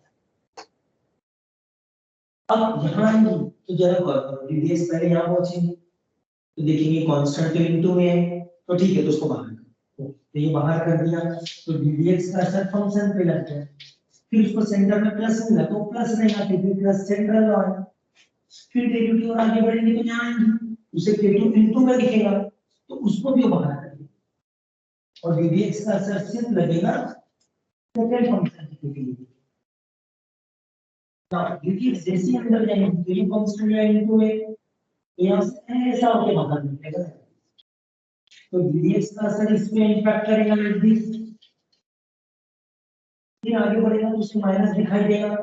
अब यहाँ आएंगे तो जरा गौर करो, डीडीएक्स पहले यहाँ पहुंचेंगे तो देखेंगे कांस्टेंट तो इनटू में है, तो ठीक है तो उसको बाहर कर, तो ये बाहर कर दिया तो डीडीएक्स का असर फंक्शन पे लग गया, फिर उसको सेंटर में प्लस मिला तो प्लस रहेगा, फिर प्लस सेंट्रल और फिर डेरिवेटिव और आगे बढ़ेंगे तो यहाँ आएंगे उसे k2 इनटू में दिखेगा तो उसको भी बाहर कर दिया, और डीडीएक्स का असर सिर्फ लगेगा सेकंड फंक्शन के लिए। ना डीडीएक्स जैसे ही अंदर जाएंगे तो ये कांस्टेंट या इनटू है, तो यहाँ से ऐसा होके बाहर निकलेगा, तो डीडीएक्स का असर इसमें इंपैक्ट करेगा लाइक दिस, फिर आगे बढ़ेगा तो उसमें माइनस दिखाई देगा,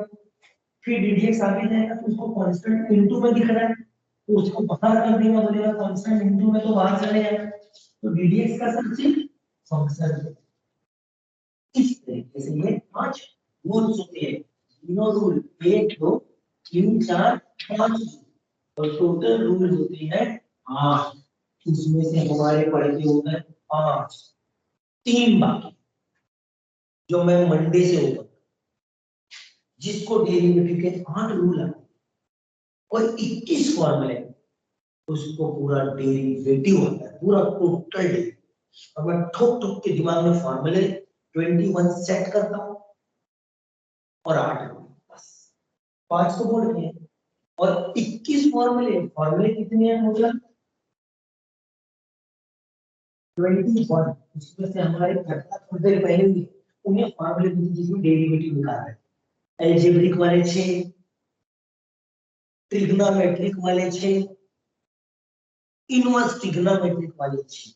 फिर डीडीएक्स आगे जाएगा तो उसको कांस्टेंट इनटू में दिख रहा है तो उसको बाहर कर देगा, बोलेगा कांस्टेंट इनटू में तो बाहर चले जाएगा, तो डीडीएक्स का असर सिर्फ फंक्शन। इस तरीके से ये 5 रूल्स होते हैं, तीनों रूल 1 2 3 4 5 और टोटल रूल होते हैं 8, इसमें से हमारे पढ़ के होता है 5, 3 बाकी जो मैं मंडे से होगा, जिसको डेरिवेटिव के 8 रूल आते और 21 फॉर्मूले, उसको पूरा डेरिवेटिव होता है, पूरा टोटल। अब मैं ठोक ठोक के दिमाग में फॉर्मूले 21 सेट करता हूं और 8 बस 5 तो बोल रहे हैं और 21 फॉर्मूले, फॉर्मूले कितने हैं मतलब 21, उसमें से हमारे घटना थोड़ी देर पहले हुई उन्हें फॉर्मूले जिसमें डेरिवेटिव निकालना है, अलजेब्रिक वाले 6, ट्रिग्नोमेट्रिक वाले 6, इनवर्स ट्रिग्नोमेट्रिक वाले 6,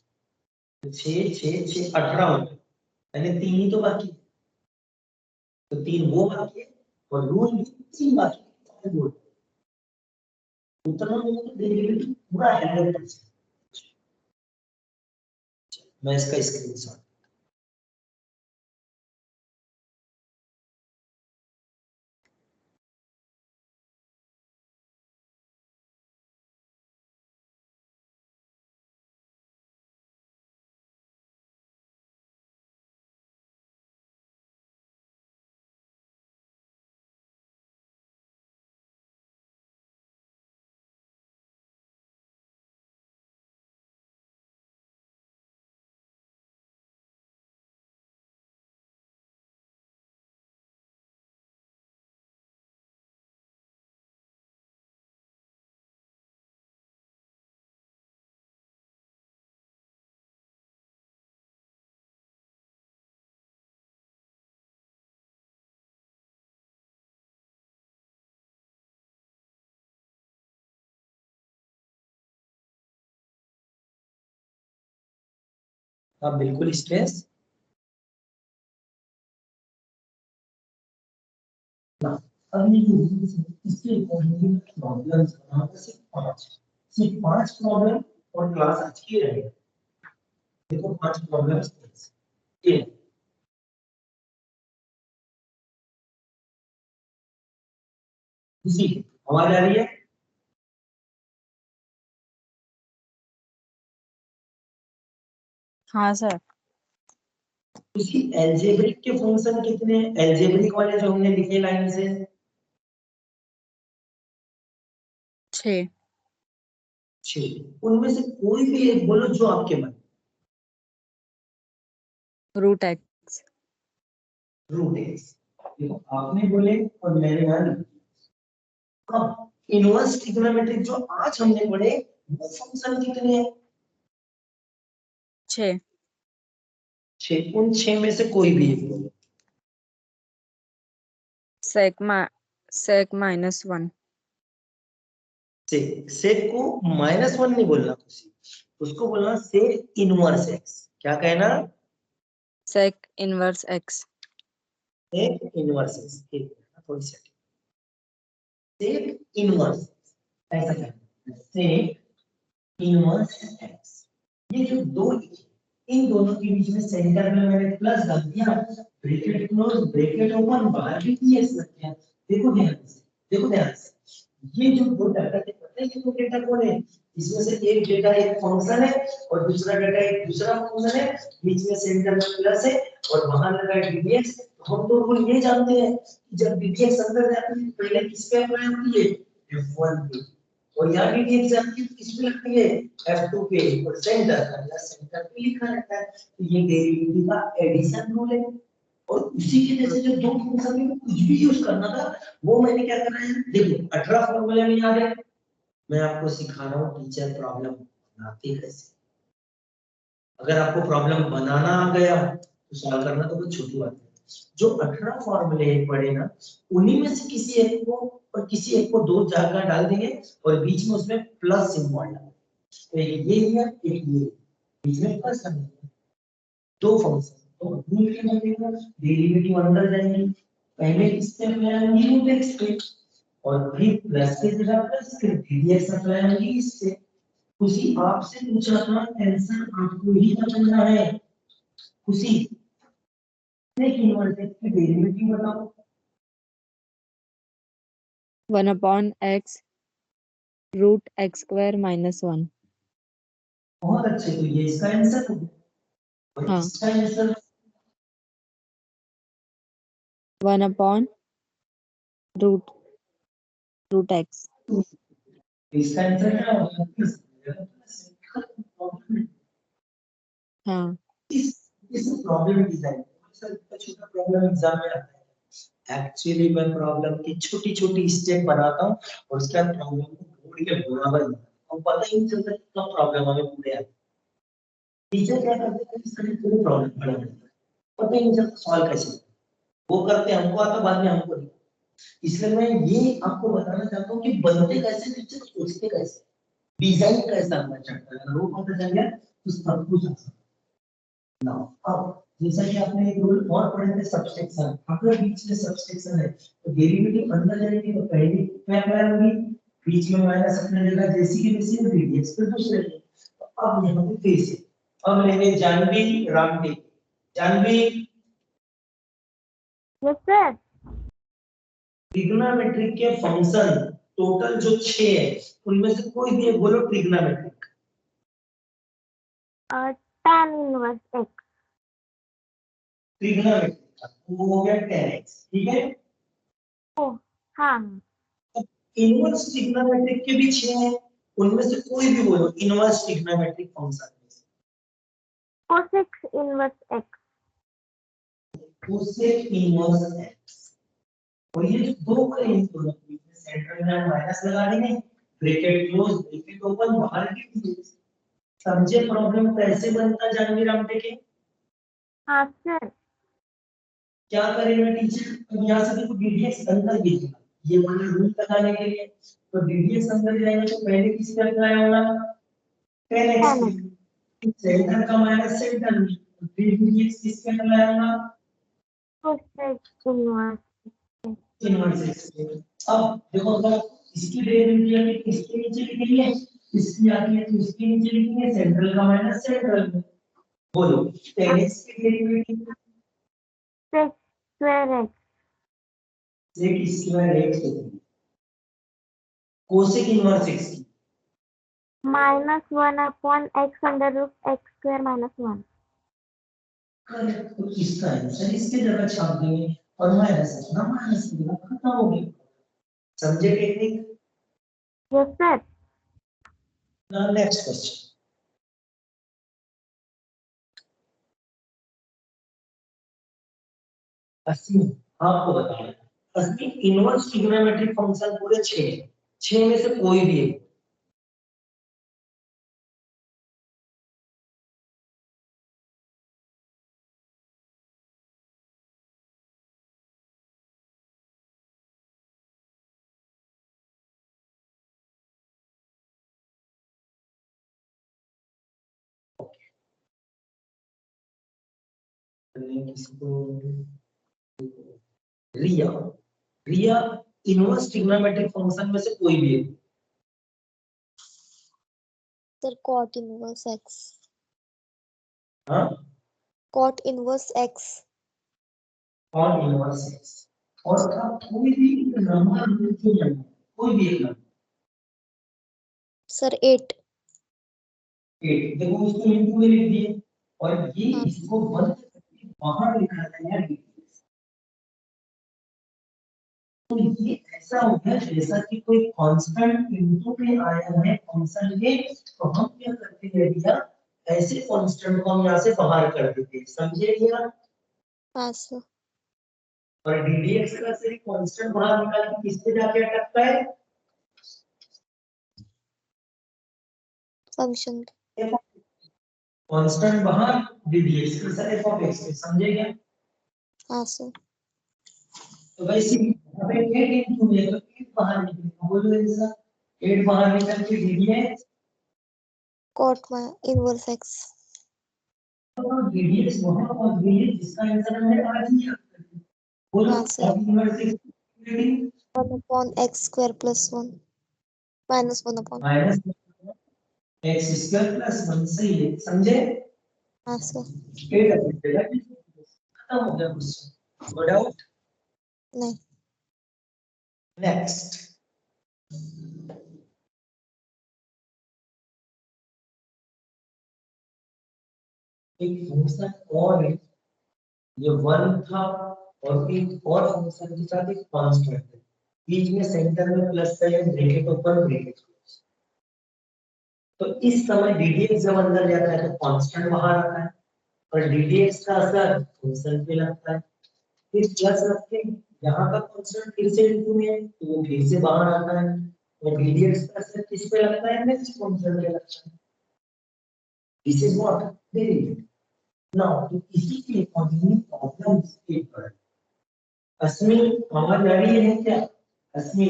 6 6 6 18 हो, यानी 3 ही तो बाकी, तो 3 वो बाकी है और रूल भी 3 बाकी है, उतना तो डेरिवेटिव पूरा 100%। मैं इसका स्क्रीनशॉट, आप बिल्कुल स्ट्रेस ना। अब ये जो रूल्स है इसके अकॉर्डिंग प्रॉब्लम्स बनाऊंगा सिर्फ पांच प्रॉब्लम और क्लास आज की रहेगी। देखो 5 प्रॉब्लम्स ये इसी आवाज आ रही है। हाँ सर। उसकी एल्जेब्रिक के फंक्शन कितने हैं? एल्जेब्रिक वाले जो हमने लिखे लाइन से 6। 6, उनमें से कोई भी एक बोलो जो आपके मन। Root x. रूट एक्स देखो आपने बोले और मैंने यहाँ लिख दिया। अब इनवर्स ट्रिग्नोमेट्रिक जो आज हमने पढ़े वो फंक्शन कितने हैं? 6। 6, उन 6 में से कोई भी एक बोलो। सेक माइनस 1। सेक को -1 नहीं बोलना, उसको बोलना सेक इनवर्स एक्स। क्या कहना? Sec inverse x. Sec inverse x. एक थोड़ी सी सेक इनवर्स ऐसा कहना सेक इनवर्स एक्स। ये जो दो इन दोनों के बीच में सेंटर में मैंने प्लस डाल दिया, ब्रैकेट क्लोज ब्रैकेट ओपन, बाहर भी पीएस लग गया। देखो ध्यान से, देखो ध्यान से, ये जो दो डाटा है पता है ये दो डेटा कौन है? इसमें से एक डेटा एक फंक्शन है और दूसरा डेटा एक दूसरा फंक्शन है, बीच में सेंटर में प्लस है और बाहर लगा है डीडीएक्स। तो हम तो रूल ये जानते हैं कि जब डीडीएक्स अंदर जाती है पहले किस पे अप्लाई होती है? F1 पे, और यहाँ भी एग्जाम की किस पे लगती है? F2 पे, और सेंटर का सेंटर पे लिखा रहता है। तो ये डेरिवेटिव का एडिशन रूल है। और उसी के जैसे जो दो फंक्शन में कुछ भी यूज करना था वो मैंने क्या करना है, देखो 18 फॉर्मूले में याद है, मैं आपको सिखा रहा हूँ टीचर प्रॉब्लम बनाते कैसे। अगर आपको प्रॉब्लम बनाना आ गया तो सॉल्व करना तो बहुत छोटी बात है। जो 18 फॉर्मूले पढ़े ना उन्हीं में से किसी एक को और किसी एक को दो जगह डाल देंगे और बीच में उसमें प्लस सिंबल डाल, तो ये है एक ये बीच में प्लस कर देंगे दो फंक्शन। तो रूल क्या बनेगा? डेरिवेटिव अंदर जाएंगे, पहले किससे अप्लाई होंगी? रूट एक्स पे, और फिर प्लस के जगह प्लस फिर डीएक्स अप्लाई होंगी इससे। खुशी आपसे पूछा था आंसर आपको ही बताना है। खुशी लेकिन वर्टेक्स की डेरिवेटिव बताओ। 1/x root x square minus 1। बहुत अच्छे, तो ये इसका आंसर हो गया। और हाँ। इसका आंसर 1/रूट एक्स। इसका आंसर क्या होगा? हाँ। इस प्रॉब्लम डिजाइन सर छोटा प्रॉब्लम एग्जाम में आता है। एक्चुअली मैं प्रॉब्लम की छोटी छोटी स्टेप बनाता हूँ और उसके बाद प्रॉब्लम को बोर्ड के बराबर बनाता हूँ, पता ही नहीं चलता कितना प्रॉब्लम हमें पूरे आता है। टीचर क्या करते हैं इस तरह पूरे प्रॉब्लम बना देते हैं, पता ही नहीं चलता सॉल्व कैसे वो करते हैं, हमको आता बाद में हमको नहीं। इसलिए मैं ये आपको बताना चाहता हूँ कि बनते कैसे टीचर, सोचते कैसे, डिजाइन कैसा होना चाहता है। अगर वो पता चल गया तो सब कुछ आसान। नाउ अब जैसा कि आपने एक रूल और पढ़े थे सबट्रैक्शन, अगर बीच में सबट्रैक्शन है तो डेरिवेटिव अंदर जाएगी तो पहले क्या अप्लाई होगी? बीच में माइनस अपने जगह जैसी की वैसी होगी, एक्स पर दूसरे। तो अब यहाँ पे फिर से अब लेंगे Janvi Ramte. Janvi yes sir. Trigonometric के फंक्शन टोटल जो 6 है उनमें से कोई भी एक बोलो trigonometric. tan inverse x. Trigonometric वो हो गया 10x, ठीक है। ओ हाँ। इनवर्स ट्रिग्नोमेट्रिक के भी 6 हैं, उनमें से कोई भी बोलो inverse trigonometric function. Cosec inverse x. Cosec inverse x, और ये जो दो करे इन दोनों के बीच में सेंटर में हम माइनस लगा देंगे, ब्रैकेट क्लोज ब्रैकेट ओपन, बाहर की समझे प्रॉब्लम कैसे बनता जानवी रामटे के? हाँ सर। क्या करेगा टीचर? अब यहाँ से देखो डीडीएक्स अंदर गिरेगा, ये वाला रूल लगाने के लिए तो डीडीएक्स अंदर जाएगा तो पहले किस पे अप्लाई होगा? 10x पे। सेंटर का माइनस सेंटर, 3dx किसके अंदर आएगा? इनवर्स एक्स के। अब देखो अगर इसकी डेरिवेटिव इसके नीचे लिखेंगे, इसकी आती है तो इसके नीचे लिखेंगे, सेंट्रल का माइनस सेंट्रल में। बोलो 10x की derivative sec square x sec square x होती है, कोसेक इनवर्स x की -1/x under root x square minus 1. Correct. तो इसका आंसर इसके जगह छाप देंगे और माइनस अपना माइनस की जगह खत्म हो गई। समझे technique? Yes, sir. Now next question. Asmi आपको बताना, अस्मी इनवर्स ट्रिग्नोमेट्रिक फंक्शन पूरे 6 में से कोई भी एक। रिया रिया इनवर्स ट्रिग्नोमेट्रिक फंक्शन में से कोई भी एक। Sir, cot inverse x. हाँ Cot inverse x. और इनवर्स एक्स और का कोई भी नंबर क्यों नहीं, कोई भी एक नंबर। Sir, 8. 8 देखो इसको इनटू में लिख दिए और ये हाँ। इसको बंद करके बाहर लिखा है। तो ये ऐसा हो गया जैसा कि कोई कांस्टेंट इनटू में आया है फंक्शन में, तो हम क्या करते हैं भैया, ऐसे कांस्टेंट को हम यहाँ से बाहर कर देते हैं। समझे भैया? हाँ सर। और ddx का से कांस्टेंट बाहर निकाल के किस पे जाके अटकता है? फंक्शन। कांस्टेंट बाहर ddx के साथ f(x) पे। समझे क्या? हाँ सर। तो वैसे ही हमें 8 इनटू में तो 8 बाहर निकलेगा। बोलो ऐसा 8 बाहर निकल के ddx Cot inverse x. और ddx वहां पहुंच गई है जिसका आंसर हमने आज ही बोलो। हाँ sir. cot inverse x 1 upon x square plus 1 minus 1 upon. Minus x square plus 1 सही है। समझे? हाँ सर। 8 अपडेट है, खत्म हो गया क्वेश्चन। No doubt. नहीं। नेक्स्ट एक फंक्शन और है, ये 1 था और एक और फंक्शन के साथ एक कांस्टेंट है, बीच में सेंटर में प्लस का या ब्रैकेट ओपन ब्रैकेट क्लोज। तो इस समय ddx जब अंदर जाता है तो कांस्टेंट बाहर आता है और ddx का असर फंक्शन पे लगता है। फिर प्लस रख के यहाँ का कांस्टेंट फिर से इनटू में है तो वो फिर से बाहर आता है और ddx का असर किस पे लगता है? नेक्स्ट फंक्शन पे लगता है। This is what derivative. Now तो इसी के अकॉर्डिंग प्रॉब्लम स्टेट करें। अस्मी आवाज आ रही है क्या? अस्मी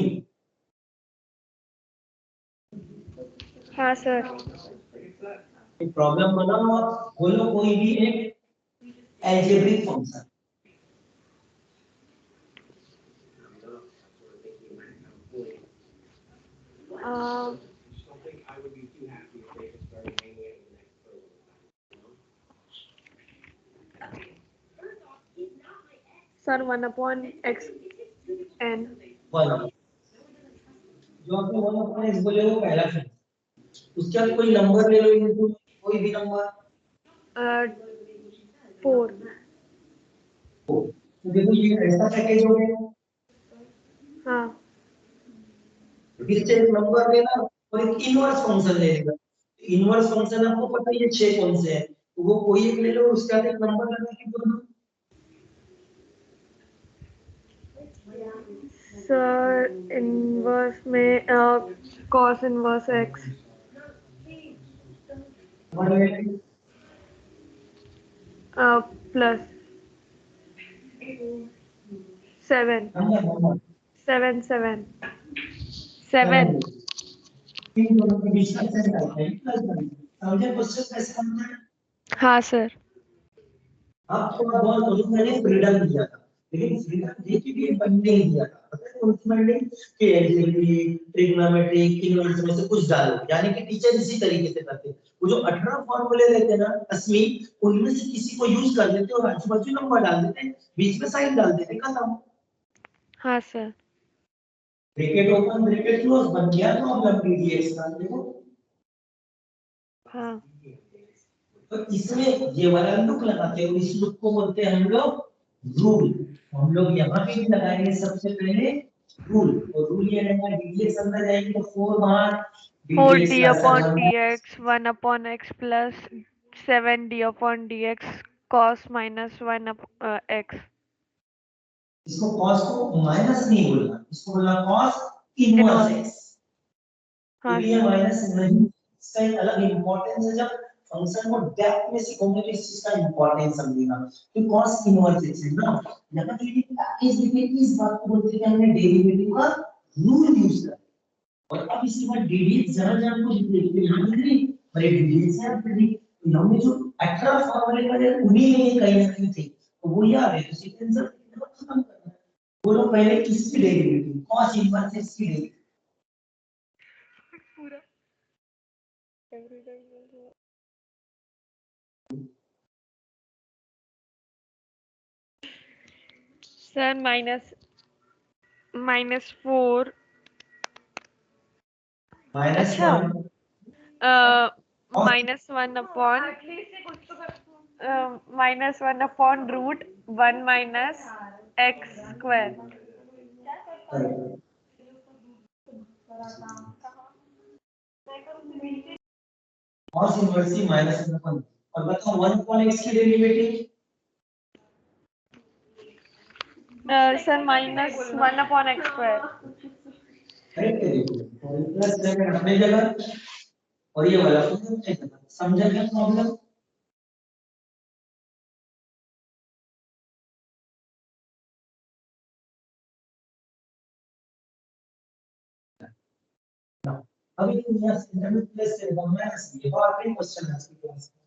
हाँ सर। एक प्रॉब्लम बनाओ आप, बोलो कोई भी एक algebraic function. Sir 1 upon x n one जो आपने 1 अपॉन x बोले वो पहला फंक्शन, उसके बाद कोई नंबर ले लो इनटू कोई भी नंबर 4 तो देखो ये ऐसा पैकेज हो गया। हाँ फिर से एक नंबर लेना और एक इनवर्स फंक्शन ले लेना। इनवर्स फंक्शन आपको पता ही है 6 कौन से हैं, तो वो कोई एक ले लो उसके बाद एक नंबर लगा के बोल दो। सर इनवर्स में cos inverse x plus 7 number 7 7 7 इन दोनों के बीच का सेंटर है प्लस समझे क्वेश्चन कैसे बनता है? हाँ सर। अब थोड़ा बहुत उन्होंने मैंने फ्रीडम दिया था, लेकिन फ्रीडम दे के भी बन नहीं दिया था। पता है कौन सी मैंने कि एलजेब्रा, ट्रिग्नोमेट्री, इनवर्स में से कुछ डालो, यानी कि टीचर इसी तरीके से करते हैं। वो जो 18 फॉर्मूले देते हैं ना असमी, उनमें से किसी को यूज कर लेते और आजू बाजू नंबर डाल देते हैं, बीच में साइन डाल देते, खत्म। हाँ sir. Bracket open bracket close बन गया प्रॉब्लम डीडीएक्स का। देखो हाँ तो इसमें ये वाला लुक लगाते हैं, इस लुक को बोलते हैं हम लोग रूल। हम लोग यहाँ पे भी लगाएंगे सबसे पहले रूल, और रूल ये रहेगा डीडीएक्स अंदर जाएगी तो 4 बार 4 डीडीएक्स d का upon sir dx 1 upon x plus 7 d upon dx cos minus 1 x। इसको cos को माइनस नहीं बोलना, इसको बोलना cos इनवर्स इनवर्स। x। हाँ क्योंकि ये सर। माइनस नहीं, इसका एक अलग इंपॉर्टेंस है। जब फंक्शन को डेप्थ में सीखोगे तो इस चीज का इंपॉर्टेंस समझेगा कि cos इनवर्स x है ना। यहाँ पे ये पैकेज लिखे इस बात को बोलते हैं कि हमने डेरिवेटिव का रूल यूज कर, और अब इसके बाद डीडीएक्स जहां-जहां कुछ लिखते हैं नहीं, और ये डीडीएक्स है फिर तो हमने जो 18 फॉर्मूले करे उन्हीं में ये कहीं ना कहीं थे, तो वो याद है तो सीक्वेंस खत्म करना है। बोलो पहले इसकी डेरिवेटिव cos इनवर्स x की डेरिवेटिव पूरा सर -4 अच्छा -1 और -1 upon -1 upon root 1 minus x square। cos inverse ही -1 और बताओ 1 upon x की derivative sir -1 upon x square। Correct है। देखो और प्लस ब्रैकेट अपने जगह और ये वाला अपने जगह, समझा क्या प्रॉब्लम? अभी यहाँ इंटरनेट प्लस से माइनस ये और आखिरी क्वेश्चन है इसकी क्लास में।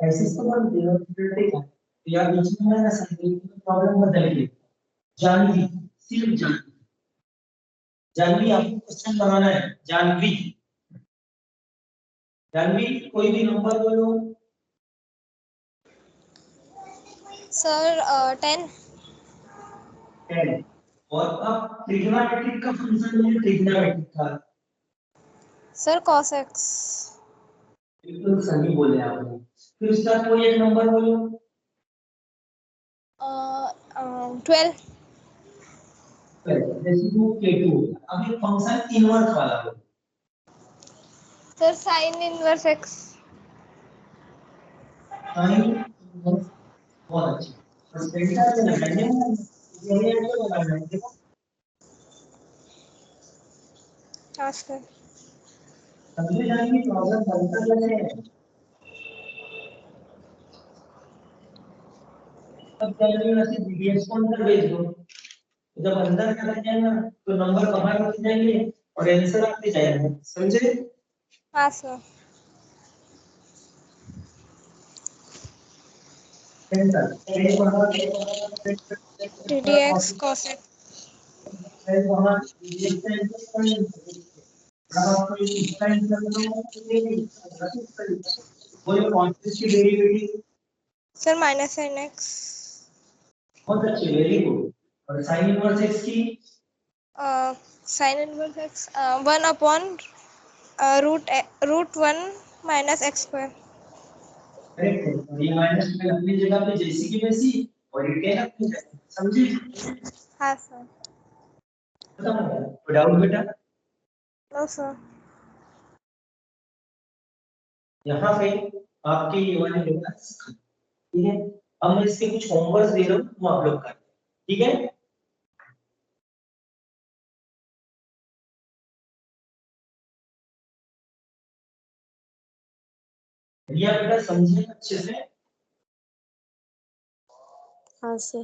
ऐसे इसको बनते हैं फिर ठीक है, तो यार बीच में माइनस है तो प्रॉब्लम बदल गई। जानवी, सिर्फ जानवी, जानवी आपको क्वेश्चन बनाना है। जानवी, जानवी कोई भी नंबर बोलो। सर 10। 10 और अब ट्रिग्नोमेट्रिक का फंक्शन है, ट्रिग्नोमेट्रिक का सर cos x। बिल्कुल सही बोले आपने। फिर उसका कोई एक नंबर बोलो। 12। रेसिड्यू k2 होगा। अब ये फंक्शन इनवर्स वाला बोलो। Sir sin inverse x। Sine inverse बहुत अच्छी, बस डेल्टा से लगाएंगे ना, ये क्यों लगाना है देखो। हाँ सर। समझे जाएंगे प्रॉब्लम बनता कैसे है। अब चलिए वैसे डीडीएक्स को अंदर भेज दो, जब अंदर चला जाएगा तो नंबर बाहर निकल जाएंगे और आंसर आते जाएंगे, समझे? हाँ सर। आंसर ये बाहर dx cos x। है बाहर डीडीएक्स का आंसर अब आपको ये इसका आंसर करना है। बोलो कौन सी इसकी derivative? Sir minus sin x। बहुत अच्छे, वेरी गुड। और साइन इनवर्स एक्स की sin inverse x 1 upon root 1 minus x square। Correct है, और ये माइनस में अपनी जगह पे जैसी की वैसी और ये टेन अपनी जगह, समझे? हाँ सर। खत्म हो गया, कोई डाउट बेटा? No sir. यहाँ पे आपके ये वाले क्लास ठीक है। अब मैं इसके कुछ होमवर्क दे रहा हूँ, वो आप लोग करें, ठीक है? रिया बेटा समझे अच्छे से? हाँ सर।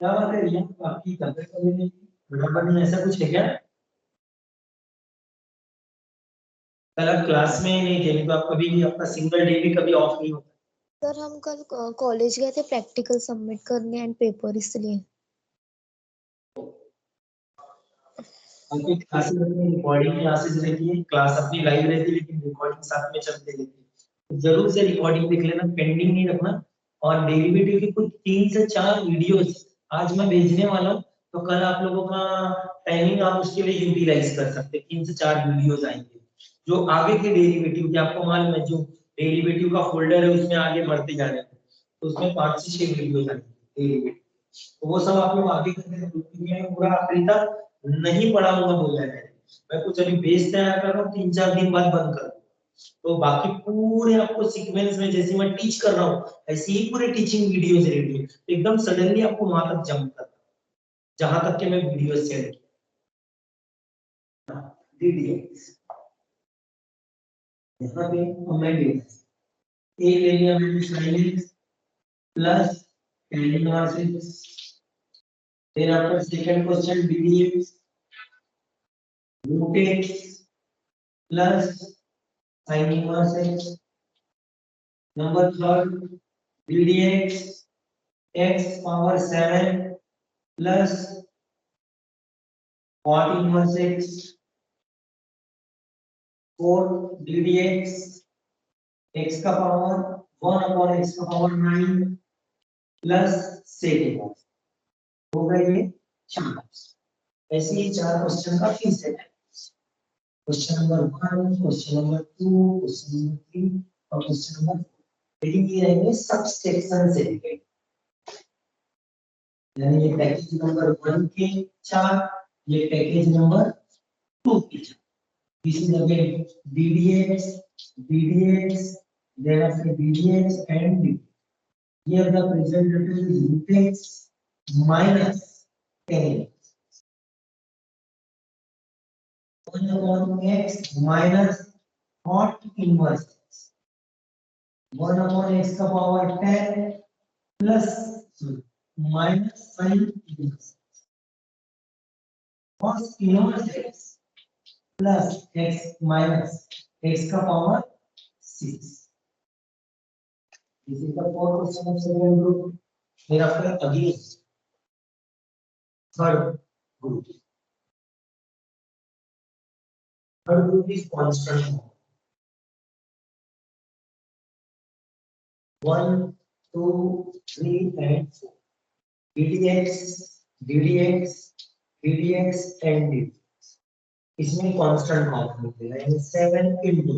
क्या बात है रिया, आपकी तबीयत कभी नहीं, बराबर नहीं, ऐसा कुछ है क्या? कल आप क्लास में नहीं थे, नहीं तो आप कभी भी आपका सिंगल डे भी कभी ऑफ नहीं होता। सर हम कल कॉलेज गए थे प्रैक्टिकल सबमिट करने एंड पेपर, इसलिए। आपकी क्लासेस अपनी रिकॉर्डिंग क्लासेस रहती है, क्लास अपनी लाइव रहती है लेकिन रिकॉर्डिंग साथ में चलते रहती है, तो जरूर से रिकॉर्डिंग देख लेना, पेंडिंग नहीं रखना। और डेरिवेटिव की कुछ 3 से 4 वीडियोस आज मैं भेजने वाला हूँ, तो कल आप लोगों का टाइमिंग आप उसके लिए यूटिलाइज कर सकते हैं। 3 से 4 वीडियोस आएंगे जो आगे के डेरिवेटिव के, आपको मालूम है जो डेरिवेटिव का फोल्डर है उसमें आगे बढ़ते जा रहे हैं, तो उसमें 5 से 6 वीडियोस आएंगे डेरिवेटिव, तो वो सब आप लोग आगे करते हैं, क्योंकि मैं पूरा आखिरी तक नहीं पढ़ाऊंगा बोला है। मैं कुछ अभी बेस तैयार कर रहा हूँ, 3-4 दिन बाद बंद कर दूंगा, तो बाकी पूरे आपको सीक्वेंस में जैसे मैं टीच कर रहा हूँ ऐसे ही पूरे टीचिंग वीडियोस रेडी है, एकदम सडनली आपको वहां तक जंप करना जहां तक के मैं वीडियो सेंड किया डीडीएक्स। यहाँ पे मैं ए ले लिया मैंने sin प्लस tan इनवर्स, फिर आपका second question ddx root x plus sin inverse x, number third ddx x power 7 plus cot inverse x, fourth ddx x का पावर 1 अपॉन x का पावर 9 प्लस sec इनवर्स, हो गए ये 4। ऐसे ही 4 question का फिर सेट है, question number 1, question number 2, question number 3 और क्वेश्चन नंबर 4, लेकिन ये रहेंगे सब सेक्शन से रिलेटेड, यानी ये पैकेज नंबर 1 के 4, ये पैकेज नंबर 2 के 4। This is again ddx, ddx, then after ddx and ddx. Here the present data is root x minus 10, 1 upon x minus cot inverse x, 1 upon x का power 10 plus minus sin inverse cos inverse x plus x minus x का power 6। This is the fourth question of second group. Then after again third group. Third group is constant. 1, 2, 3 and 4. ddx, ddx, ddx and ddx. इसमें constant component है, यानी 7 into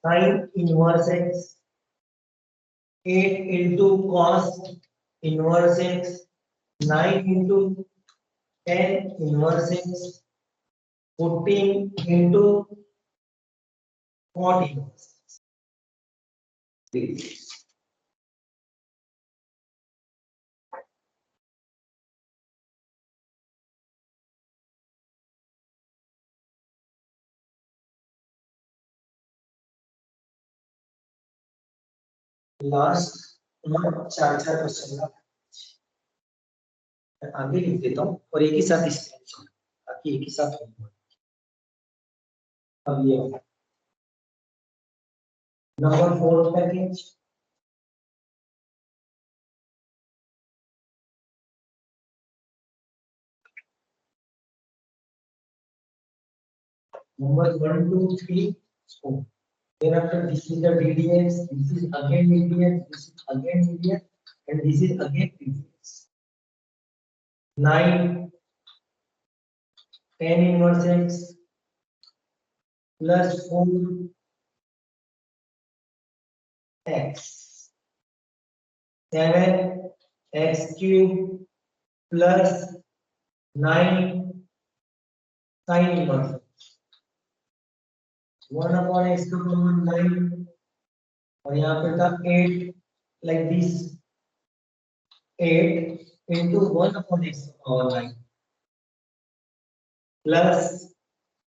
sin inverse x, 8 into cos inverse x, 9 into tan inverse x, 14 into cot inverse x. Last 4 question का मैं आगे लिख देता हूँ और एक ही साथ स्क्रीनशॉट ताकि एक ही साथ हो। अब ये number 4 package, number 1, 2, 3, 4। Thereafter this is the ddx, this is again ddx, this is again ddx and this is again ddx. 9 tan inverse x plus 4 x, 7 x cube plus 9 sin inverse 1 upon x का power 9 और यहाँ पे था 8 like this, 8 into 1 upon x का power 9 plus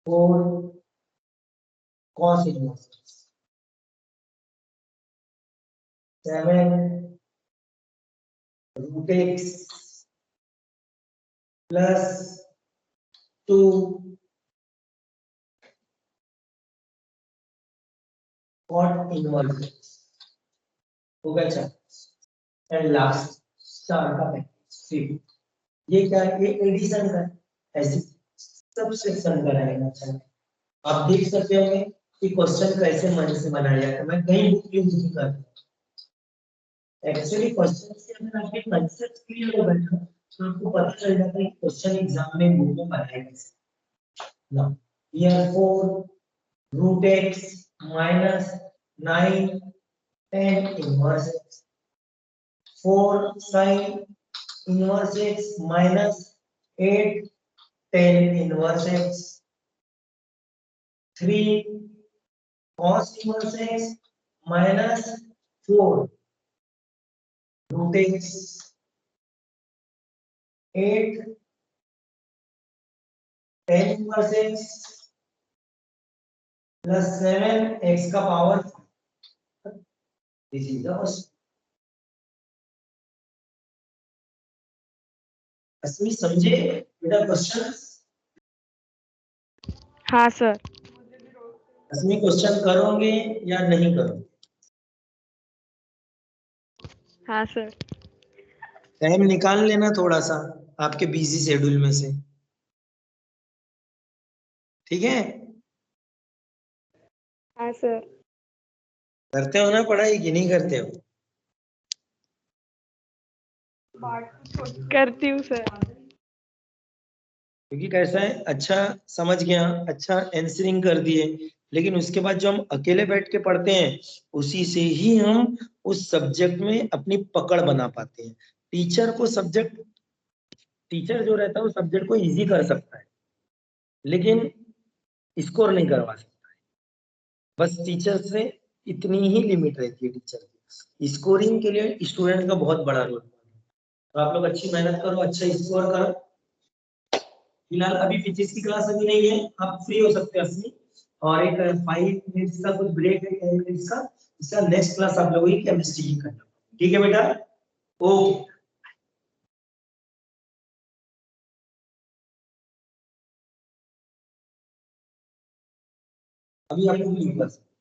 4 cos inverse 7 root x plus 2 cot inverse x हो गया चार and last चार का मैट्रिक्स। ये क्या है? ये एडिशन का ऐसे सबसेक्शन का रहेगा। अच्छा आप देख सकते होंगे कि क्वेश्चन कैसे मन से बनाया जाता है। मैं कहीं बुक यूज नहीं करता। एक्चुअली क्वेश्चन के अंदर आपके कांसेप्ट क्लियर हो गए तो आपको पता चल जाता है कि क्वेश्चन एग्जाम में बुक में बनाया कैसे। Now here 4 root x minus 9 tan inverse x, 4 sin inverse x minus 8 tan inverse x, 3 cos inverse x minus 4 root x, 8 tan inverse x plus 7 x का power. This is the question. असली समझे बेटा question? हाँ sir. असली question करोगे या नहीं करोगे? हाँ सर। टाइम निकाल लेना थोड़ा सा आपके बिजी शेड्यूल में से, ठीक है? हाँ सर। करते हो ना पढ़ाई कि नहीं करते हो? करती हूँ सर। क्योंकि कैसा है, अच्छा समझ गया, अच्छा आंसरिंग कर दिए, लेकिन उसके बाद जो हम अकेले बैठ के पढ़ते हैं उसी से ही हम उस सब्जेक्ट में अपनी पकड़ बना पाते हैं। टीचर जो रहता है वो सब्जेक्ट को इजी कर सकता है लेकिन स्कोर नहीं करवा सकता है। बस टीचर से इतनी ही लिमिट रहती है टीचर की। स्कोरिंग के लिए स्टूडेंट का बहुत बड़ा रोल है। तो आप लोग अच्छी मेहनत करो, अच्छा स्कोर करो। फिलहाल अभी फिजिक्स की क्लास अभी नहीं है, आप फ्री हो सकते हैं अपनी, और एक 5 मिनट्स का कुछ ब्रेक है 10 मिनट्स का। इसका नेक्स्ट क्लास आप लोगों की केमिस्ट्री की करना, ठीक है बेटा? ओके। अभी आप लोग लीव कर सकते हैं।